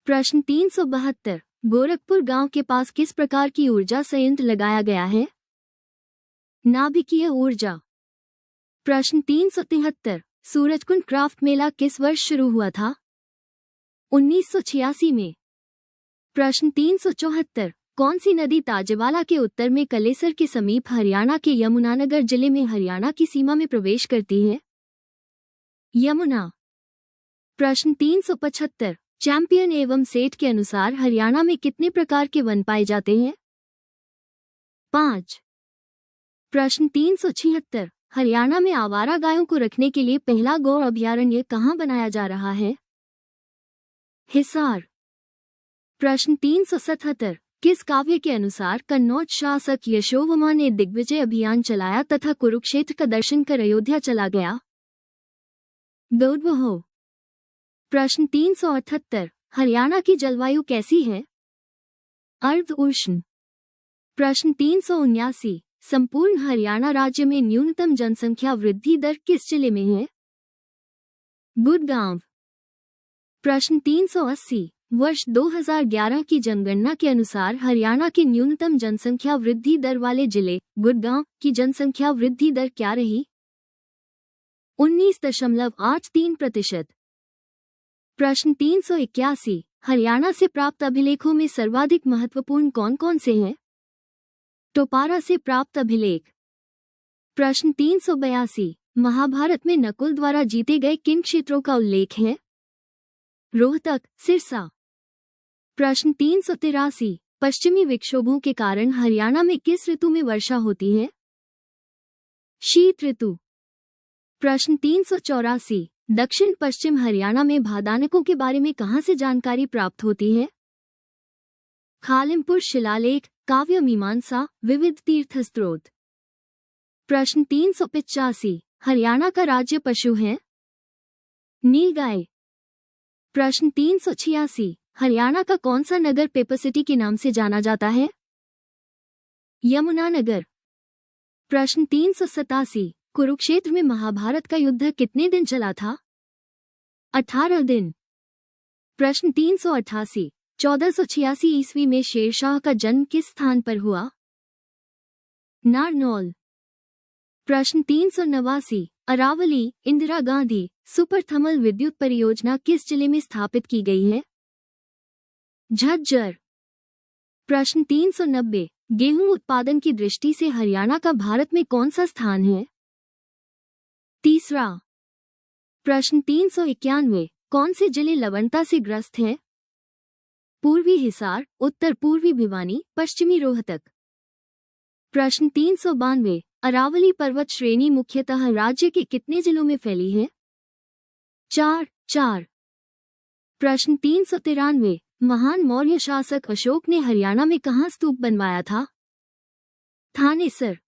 प्रश्न 372, गोरखपुर गांव के पास किस प्रकार की ऊर्जा संयंत्र लगाया गया है? नाभिकीय ऊर्जा। प्रश्न 373, सूरजकुंड क्राफ्ट मेला किस वर्ष शुरू हुआ था? 1986 में। प्रश्न 374, कौन सी नदी ताजेवाला के उत्तर में कलेसर के समीप हरियाणा के यमुनानगर जिले में हरियाणा की सीमा में प्रवेश करती है? यमुना। प्रश्न 375 चैंपियन एवं सेठ के अनुसार हरियाणा में कितने प्रकार के वन पाए जाते हैं? 5। प्रश्न 376 हरियाणा में आवारा गायों को रखने के लिए पहला गौ अभयारण्य कहाँ बनाया जा रहा है? हिसार। प्रश्न 377 किस काव्य के अनुसार कन्नौज शासक यशोवर्मा ने दिग्विजय अभियान चलाया तथा कुरुक्षेत्र का दर्शन कर अयोध्या चला गया? गौडवह। प्रश्न 378 हरियाणा की जलवायु कैसी है? अर्ध उष्ण। प्रश्न 379 संपूर्ण हरियाणा राज्य में न्यूनतम जनसंख्या वृद्धि दर किस जिले में है? गुड़गांव। प्रश्न 380 वर्ष 2011 की जनगणना के अनुसार हरियाणा की न्यूनतम जनसंख्या वृद्धि दर वाले जिले गुड़गांव की जनसंख्या वृद्धि दर क्या रही? 19.83%। प्रश्न 381 हरियाणा से प्राप्त अभिलेखों में सर्वाधिक महत्वपूर्ण कौन कौन से हैं? टोपारा से प्राप्त अभिलेख। प्रश्न 382 महाभारत में नकुल द्वारा जीते गए किन क्षेत्रों का उल्लेख है? रोहतक, सिरसा। प्रश्न 383 पश्चिमी विक्षोभों के कारण हरियाणा में किस ऋतु में वर्षा होती है? शीत ऋतु। प्रश्न 384 दक्षिण पश्चिम हरियाणा में भादानकों के बारे में कहां से जानकारी प्राप्त होती है? खालिमपुर शिलालेख, काव्य मीमांसा, विविध तीर्थ स्त्रोत। प्रश्न 385 हरियाणा का राज्य पशु है? नीलगाय। प्रश्न 386 हरियाणा का कौन सा नगर पेपर सिटी के नाम से जाना जाता है? यमुनानगर। प्रश्न 387 कुरुक्षेत्र में महाभारत का युद्ध कितने दिन चला था? 18 दिन। प्रश्न 388 1486 ईस्वी में शेरशाह का जन्म किस स्थान पर हुआ? नारनौल। प्रश्न 389 अरावली इंदिरा गांधी सुपर थर्मल विद्युत परियोजना किस जिले में स्थापित की गई है? झज्जर। प्रश्न 390 गेहूं उत्पादन की दृष्टि से हरियाणा का भारत में कौन सा स्थान है? तीसरा। प्रश्न 391 कौन से जिले लवणता से ग्रस्त हैं? पूर्वी हिसार, उत्तर पूर्वी भिवानी, पश्चिमी रोहतक। प्रश्न 392 अरावली पर्वत श्रेणी मुख्यतः राज्य के कितने जिलों में फैली है? 4। प्रश्न 393 महान मौर्य शासक अशोक ने हरियाणा में कहां स्तूप बनवाया था? थानेसर।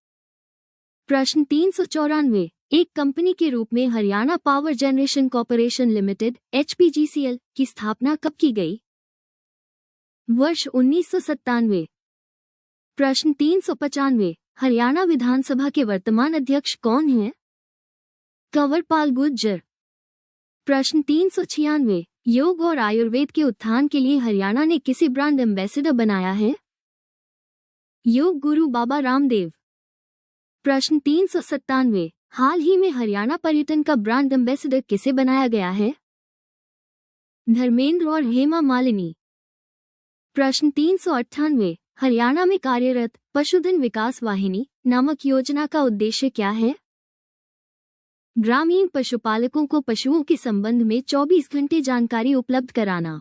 प्रश्न 394 एक कंपनी के रूप में Haryana power generation corporation limited HPGCL की स्थापना कब की गई? वर्ष 1997। प्रश्न 395 हरियाणा विधानसभा के वर्तमान अध्यक्ष कौन हैं? कंवरपाल गुर्जर। प्रश्न 396 योग और आयुर्वेद के उत्थान के लिए हरियाणा ने किसे ब्रांड एम्बेसडर बनाया है? योग गुरु बाबा रामदेव। प्रश्न 397 हाल ही में हरियाणा पर्यटन का ब्रांड एम्बेसडर किसे बनाया गया है? धर्मेंद्र और हेमा मालिनी। प्रश्न 398 हरियाणा में कार्यरत पशुधन विकास वाहिनी नामक योजना का उद्देश्य क्या है? ग्रामीण पशुपालकों को पशुओं के संबंध में 24 घंटे जानकारी उपलब्ध कराना।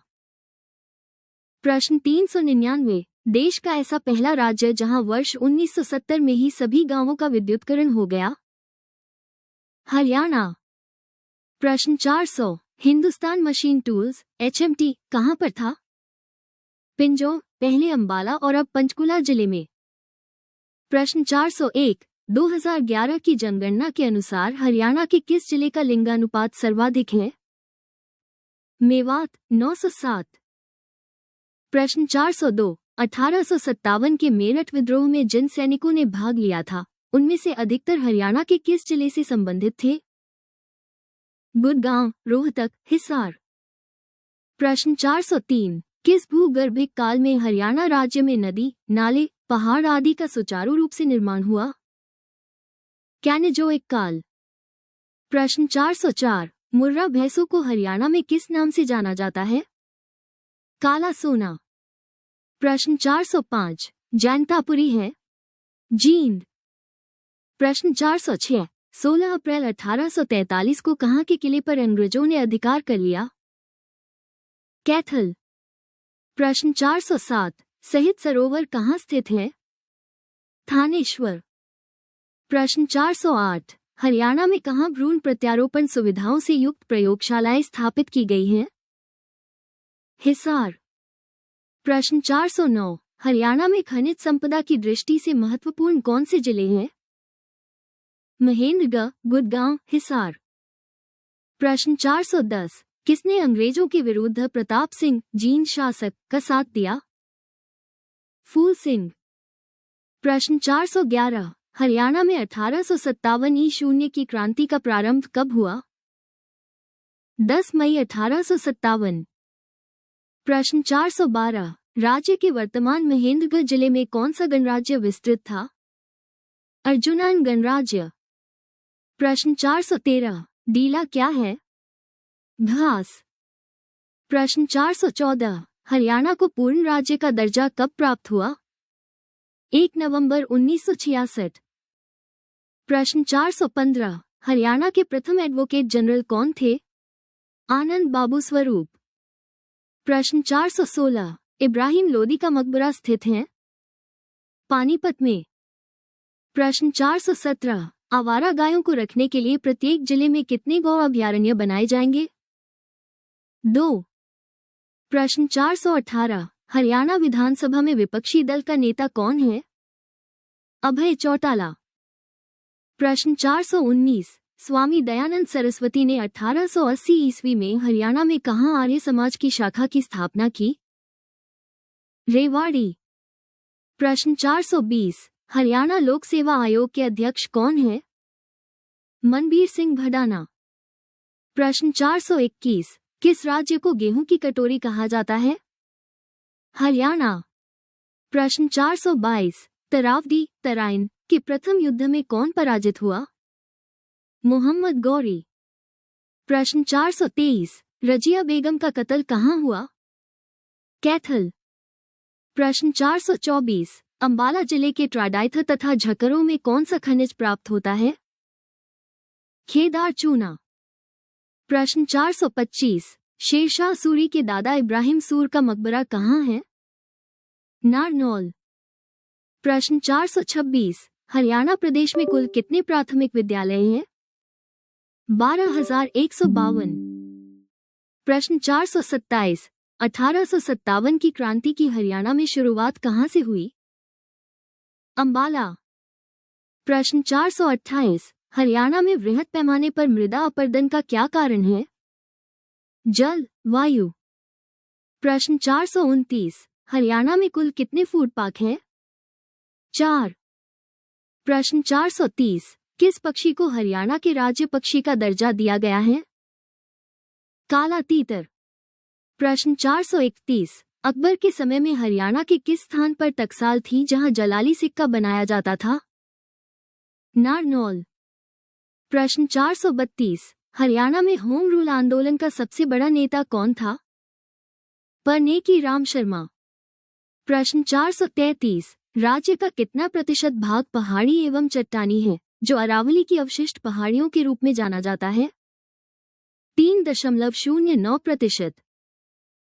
प्रश्न 399 देश का ऐसा पहला राज्य जहां वर्ष 1970 में ही सभी गांवों का विद्युतीकरण हो गया? हरियाणा। प्रश्न 400 हिंदुस्तान मशीन टूल्स HMT कहां पर था? पिंजौर, पहले अंबाला और अब पंचकुला जिले में। प्रश्न 401 2011 की जनगणना के अनुसार हरियाणा के किस जिले का लिंगानुपात सर्वाधिक है? मेवात 907। प्रश्न 402 1857 के मेरठ विद्रोह में जिन सैनिकों ने भाग लिया था उनमें से अधिकतर हरियाणा के किस जिले से संबंधित थे? गुड़गांव, रोहतक, हिसार। प्रश्न 403 किस भूगर्भिक काल में हरियाणा राज्य में नदी, नाले, पहाड़ आदि का सुचारू रूप से निर्माण हुआ? कैनेजोइक काल। प्रश्न 404 मुर्रा भैंसों को हरियाणा में किस नाम से जाना जाता है? काला सोना। प्रश्न 405 जैनतापुरी है। जींद। प्रश्न 406 16 अप्रैल 1843 को कहाँ के किले पर अंग्रेजों ने अधिकार कर लिया? कैथल। प्रश्न 407 सहित सरोवर कहाँ स्थित है? थानेश्वर। प्रश्न 408 हरियाणा में कहाँ भ्रूण प्रत्यारोपण सुविधाओं से युक्त प्रयोगशालाएं स्थापित की गई हैं? हिसार। प्रश्न 409 हरियाणा में खनिज संपदा की दृष्टि से महत्वपूर्ण कौन से जिले हैं? महेंद्रगढ़, गुड़गांव, हिसार। प्रश्न 410 किसने अंग्रेजों के विरुद्ध प्रताप सिंह जींद शासक का साथ दिया? फूल सिंह। प्रश्न 411 हरियाणा में 1857 ईस्वी की क्रांति का प्रारंभ कब हुआ? 10 मई 1857। प्रश्न 412 राज्य के वर्तमान महेंद्रगढ़ जिले में कौन सा गणराज्य विस्तृत था? अर्जुनन गणराज्य। प्रश्न 413 डीला क्या है? घास। प्रश्न 414 हरियाणा को पूर्ण राज्य का दर्जा कब प्राप्त हुआ? 1 नवंबर 1966। प्रश्न 415 हरियाणा के प्रथम एडवोकेट जनरल कौन थे? आनंद बाबू स्वरूप। प्रश्न 416 इब्राहिम लोदी का मकबरा स्थित है? पानीपत में। प्रश्न 417 आवारा गायों को रखने के लिए प्रत्येक जिले में कितने गौ अभयारण्य बनाए जाएंगे? 2। प्रश्न 418 हरियाणा विधानसभा में विपक्षी दल का नेता कौन है? अभय चौटाला। प्रश्न 419 स्वामी दयानंद सरस्वती ने 1880 ईस्वी में हरियाणा में कहाँ आर्य समाज की शाखा की स्थापना की? रेवाड़ी। प्रश्न 420 हरियाणा लोक सेवा आयोग के अध्यक्ष कौन है? मनबीर सिंह भडाना। प्रश्न 421 किस राज्य को गेहूं की कटोरी कहा जाता है? हरियाणा। प्रश्न 422 तरावदी तराइन के प्रथम युद्ध में कौन पराजित हुआ? मोहम्मद गौरी। प्रश्न 423 रजिया बेगम का कत्ल कहाँ हुआ? कैथल। प्रश्न 424 अंबाला जिले के ट्राडाइथा तथा झकरों में कौन सा खनिज प्राप्त होता है? खेदार चूना। प्रश्न 425 शेरशाह सूरी के दादा इब्राहिम सूर का मकबरा कहाँ है? नारनौल। प्रश्न 426 हरियाणा प्रदेश में कुल कितने प्राथमिक विद्यालय हैं? 12,152। प्रश्न 427 1857 की क्रांति की हरियाणा में शुरुआत कहाँ से हुई? अंबाला। प्रश्न 428 हरियाणा में वृहद पैमाने पर मृदा अपरदन का क्या कारण है? जल, वायु। प्रश्न 429 हरियाणा में कुल कितने फूड पार्क हैं? 4। प्रश्न 430 किस पक्षी को हरियाणा के राज्य पक्षी का दर्जा दिया गया है? काला तीतर। प्रश्न 431 अकबर के समय में हरियाणा के किस स्थान पर टकसाल थी जहां जलाली सिक्का बनाया जाता था? नारनौल। प्रश्न 432 हरियाणा में होम रूल आंदोलन का सबसे बड़ा नेता कौन था? परनेकी राम शर्मा। प्रश्न 433 राज्य का कितना प्रतिशत भाग पहाड़ी एवं चट्टानी है जो अरावली की अवशिष्ट पहाड़ियों के रूप में जाना जाता है? 3.09%।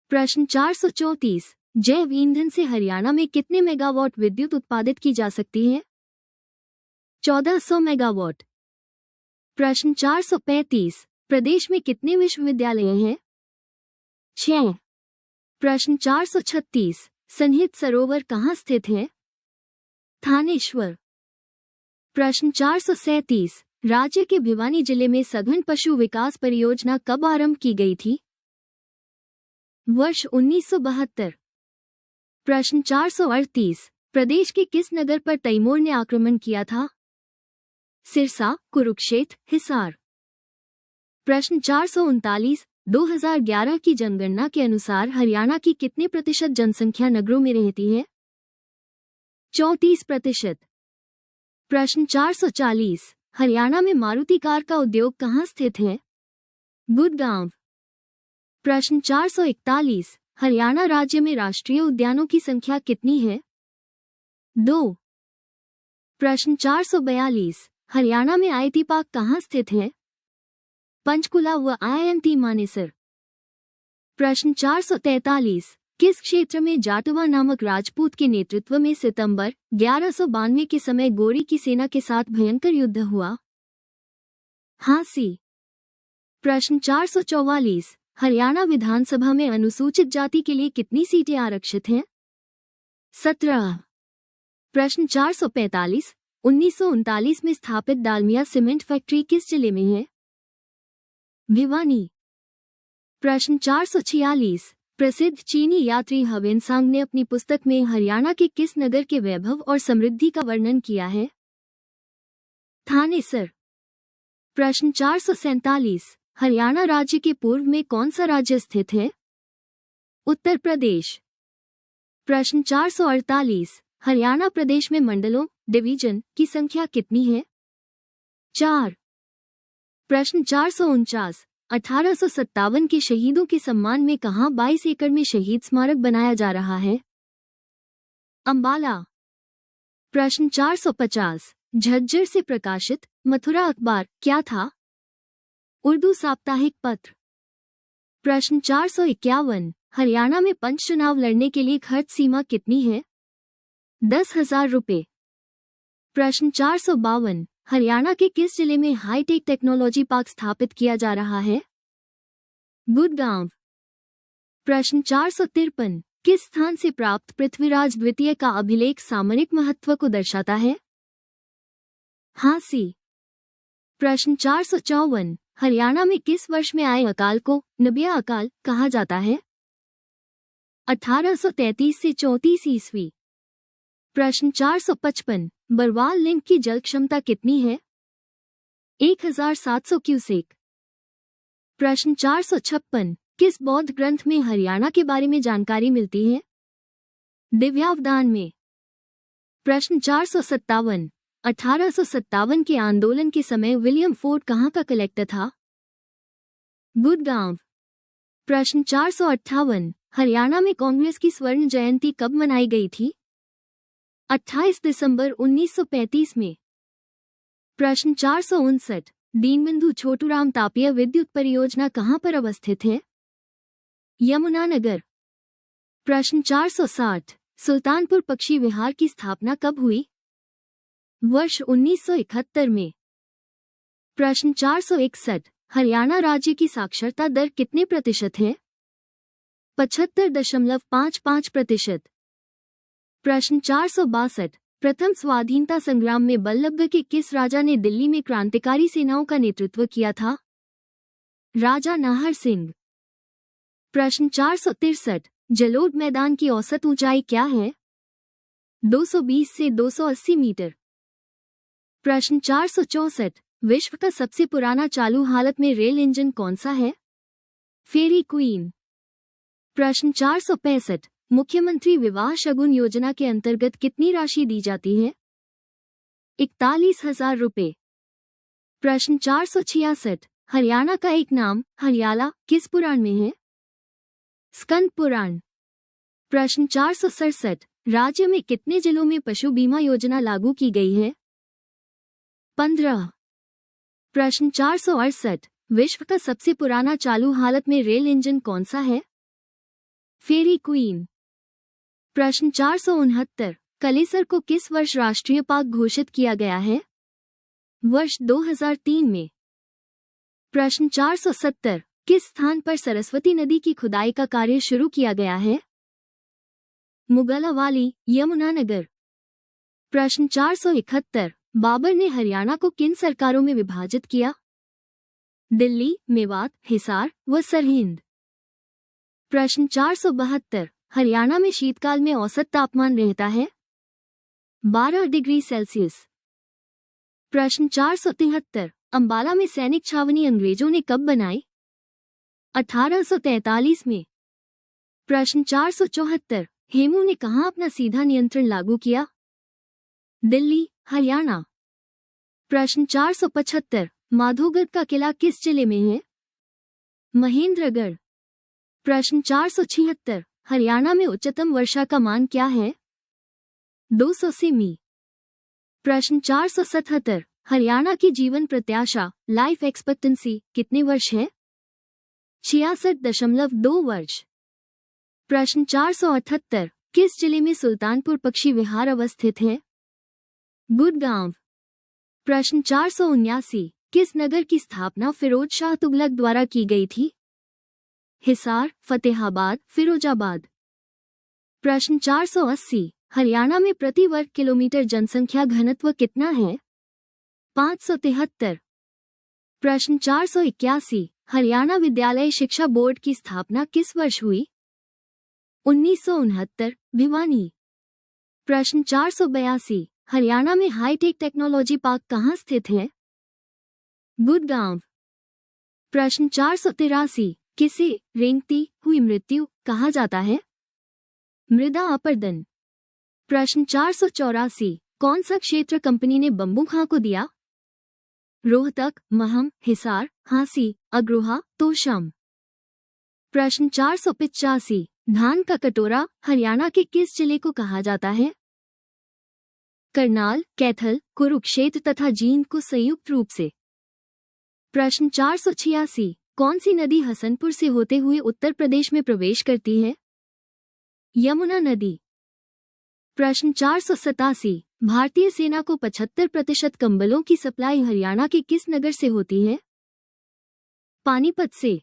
प्रश्न 434 जैव ईंधन से हरियाणा में कितने मेगावाट विद्युत उत्पादित की जा सकती है? 1400 मेगावाट। प्रश्न 435 प्रदेश में कितने विश्वविद्यालय हैं? 6। प्रश्न 436 सन्निहित सरोवर कहाँ स्थित है? थानेश्वर। प्रश्न 437 राज्य के भिवानी जिले में सघन पशु विकास परियोजना कब आरंभ की गई थी? वर्ष 1972। प्रश्न 438 प्रदेश के किस नगर पर तैमूर ने आक्रमण किया था? सिरसा, कुरुक्षेत्र, हिसार। प्रश्न 439 2011 की जनगणना के अनुसार हरियाणा की कितने प्रतिशत जनसंख्या नगरों में रहती है? 34%। प्रश्न 440 हरियाणा में मारुति कार का उद्योग कहाँ स्थित है? गुड़गांव। प्रश्न 441 हरियाणा राज्य में राष्ट्रीय उद्यानों की संख्या कितनी है? 2। प्रश्न 442, हरियाणा में आईटी पार्क कहाँ स्थित है? पंचकुला व IIMT मानेसर। प्रश्न 443, किस क्षेत्र में जाटवा नामक राजपूत के नेतृत्व में सितंबर 1192 के समय गोरी की सेना के साथ भयंकर युद्ध हुआ? हाँसी। प्रश्न 444, हरियाणा विधानसभा में अनुसूचित जाति के लिए कितनी सीटें आरक्षित हैं? 17। प्रश्न 445, 1939 में स्थापित डालमिया सीमेंट फैक्ट्री किस जिले में है? भिवानी। प्रश्न 446, प्रसिद्ध चीनी यात्री ह्वेनसांग ने अपनी पुस्तक में हरियाणा के किस नगर के वैभव और समृद्धि का वर्णन किया है? थानेसर। प्रश्न 447, हरियाणा राज्य के पूर्व में कौन सा राज्य स्थित है? उत्तर प्रदेश। प्रश्न 448, हरियाणा प्रदेश में मंडलों डिवीजन की संख्या कितनी है? 4। प्रश्न 449, 1857 के शहीदों के सम्मान में कहां 22 एकड़ में शहीद स्मारक बनाया जा रहा है? अंबाला। प्रश्न 450, झज्जर से प्रकाशित मथुरा अखबार क्या था? उर्दू साप्ताहिक पत्र। प्रश्न 451, हरियाणा में पंच चुनाव लड़ने के लिए खर्च सीमा कितनी है? 10,000 रुपये। प्रश्न 452, हरियाणा के किस जिले में हाईटेक टेक्नोलॉजी पार्क स्थापित किया जा रहा है? गुड़गांव। प्रश्न 453, किस स्थान से प्राप्त पृथ्वीराज द्वितीय का अभिलेख सामरिक महत्व को दर्शाता है? हाँसी। प्रश्न 454, हरियाणा में किस वर्ष में आए अकाल को नबिया अकाल कहा जाता है? 1833 से 34 ईस्वी। प्रश्न 455, बरवाल लिंक की जल क्षमता कितनी है? 1700 क्यूसेक। प्रश्न 456, किस बौद्ध ग्रंथ में हरियाणा के बारे में जानकारी मिलती है? दिव्यावदान में। प्रश्न 457, 1857 के आंदोलन के समय विलियम फोर्ड कहाँ का कलेक्टर था? गुड़गांव। प्रश्न 458, हरियाणा में कांग्रेस की स्वर्ण जयंती कब मनाई गई थी? 28 दिसंबर 1935 में। प्रश्न 459, दीनबंधु छोटूराम तापिया विद्युत परियोजना कहाँ पर अवस्थित है? यमुनानगर। प्रश्न 460, सुल्तानपुर पक्षी विहार की स्थापना कब हुई? वर्ष 1971 में। प्रश्न 461, हरियाणा राज्य की साक्षरता दर कितने प्रतिशत है? 75.55%। प्रश्न 462, प्रथम स्वाधीनता संग्राम में बल्लभगढ़ के किस राजा ने दिल्ली में क्रांतिकारी सेनाओं का नेतृत्व किया था? राजा नाहर सिंह। प्रश्न 463, जलोढ़ मैदान की औसत ऊंचाई क्या है? 220 से 280 मीटर। प्रश्न 464, विश्व का सबसे पुराना चालू हालत में रेल इंजन कौन सा है? फेरी क्वीन। प्रश्न 465, मुख्यमंत्री विवाह शगुन योजना के अंतर्गत कितनी राशि दी जाती है? 41,000 रुपये। प्रश्न 466, हरियाणा का एक नाम हरियाला किस पुराण में है? स्कंद पुराण। प्रश्न 467, राज्य में कितने जिलों में पशु बीमा योजना लागू की गई है? 15। प्रश्न 468, विश्व का सबसे पुराना चालू हालत में रेल इंजन कौन सा है? फेरी क्वीन। प्रश्न 469, कलेसर को किस वर्ष राष्ट्रीय पार्क घोषित किया गया है? वर्ष 2003 में। प्रश्न 470, किस स्थान पर सरस्वती नदी की खुदाई का कार्य शुरू किया गया है? मुगलावाली, यमुनानगर। प्रश्न 471, बाबर ने हरियाणा को किन सरकारों में विभाजित किया? दिल्ली, मेवात, हिसार व सरहिंद। प्रश्न 472, हरियाणा में शीतकाल में औसत तापमान रहता है? 12 डिग्री सेल्सियस। प्रश्न 473, अंबाला में सैनिक छावनी अंग्रेजों ने कब बनाई? 1843 में। प्रश्न 474, हेमू ने कहां अपना सीधा नियंत्रण लागू किया? दिल्ली, हरियाणा। प्रश्न 475, माधोगढ़ का किला किस जिले में है? महेंद्रगढ़। प्रश्न 476, हरियाणा में उच्चतम वर्षा का मान क्या है? 200 सेमी। प्रश्न 477, हरियाणा की जीवन प्रत्याशा लाइफ एक्सपेक्टेंसी कितने वर्ष है? 66.2 वर्ष। प्रश्न 478, किस जिले में सुल्तानपुर पक्षी विहार अवस्थित है? गुड़गांव। प्रश्न 479, किस नगर की स्थापना फिरोज शाह तुगलक द्वारा की गई थी? हिसार, फतेहाबाद, फिरोजाबाद। प्रश्न 480, हरियाणा में प्रति वर्ग किलोमीटर जनसंख्या घनत्व कितना है? 573। प्रश्न 481, हरियाणा विद्यालय शिक्षा बोर्ड की स्थापना किस वर्ष हुई? 1969, भिवानी। प्रश्न 482, हरियाणा में हाईटेक टेक्नोलॉजी पार्क कहाँ स्थित है? गुड़गांव। प्रश्न 483, किसे रेंगती हुई मृत्यु कहा जाता है? मृदा अपरदन। प्रश्न 484, कौन सा क्षेत्र कंपनी ने बम्बू खां को दिया? रोहतक, महम, हिसार, हांसी, अग्रोहा, तोशाम। प्रश्न 485, धान का कटोरा हरियाणा के किस जिले को कहा जाता है? करनाल, कैथल, कुरुक्षेत्र तथा जींद को संयुक्त रूप से। प्रश्न 486, कौन सी नदी हसनपुर से होते हुए उत्तर प्रदेश में प्रवेश करती है? यमुना नदी। प्रश्न 487, भारतीय सेना को 75% कंबलों की सप्लाई हरियाणा के किस नगर से होती है? पानीपत से।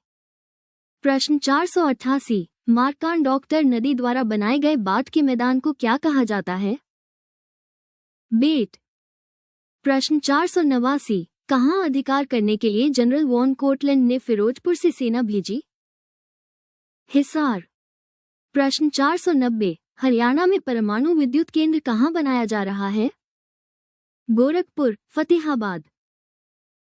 प्रश्न 488, मारकांड डॉक्टर नदी द्वारा बनाए गए बाढ़ के मैदान को क्या कहा जाता है? बेट। प्रश्न 489, कहाँ अधिकार करने के लिए जनरल वॉन कोटलैंड ने फिरोजपुर से सेना भेजी? हिसार। प्रश्न 490, हरियाणा में परमाणु विद्युत केंद्र कहाँ बनाया जा रहा है? गोरखपुर, फतेहाबाद।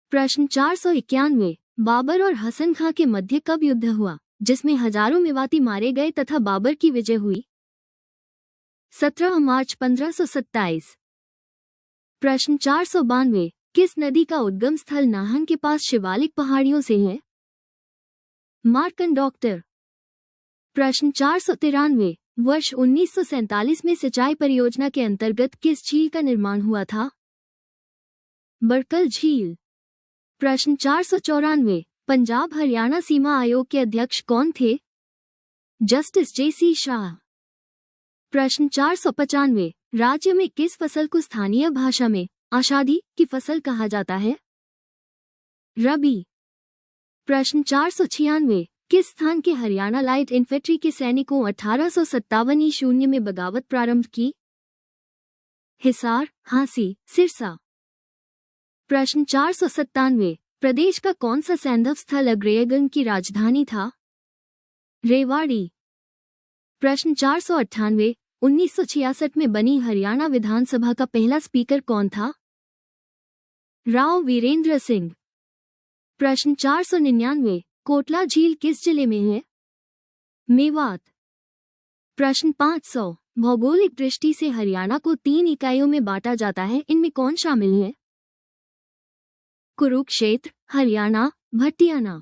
प्रश्न 491, बाबर और हसन खां के मध्य कब युद्ध हुआ जिसमें हजारों मेवाती मारे गए तथा बाबर की विजय हुई? 17 मार्च 1527। प्रश्न 492, किस नदी का उद्गम स्थल नाहन के पास शिवालिक पहाड़ियों से है? मार्कंडोक्टर। प्रश्न 493, वर्ष 1947 में सिंचाई परियोजना के अंतर्गत किस झील का निर्माण हुआ था? बड़कल झील। प्रश्न 494, पंजाब हरियाणा सीमा आयोग के अध्यक्ष कौन थे? Justice JC Shah. प्रश्न 495, राज्य में किस फसल को स्थानीय भाषा में आषाढ़ी की फसल कहा जाता है? रबी। प्रश्न 496, किस स्थान के हरियाणा लाइट इन्फेंट्री के सैनिकों 1857 ईस्वी में बगावत प्रारंभ की? हिसार, हांसी, सिरसा। प्रश्न 497, प्रदेश का कौन सा सैंधव स्थल अग्रयगंग की राजधानी था? रेवाड़ी। प्रश्न 498, 1966 में बनी हरियाणा विधानसभा का पहला स्पीकर कौन था? राव वीरेंद्र सिंह। प्रश्न 499, कोटला झील किस जिले में है? मेवात। प्रश्न 500, भौगोलिक दृष्टि से हरियाणा को 3 इकाइयों में बांटा जाता है, इनमें कौन शामिल है? कुरुक्षेत्र, हरियाणा, भटियाना।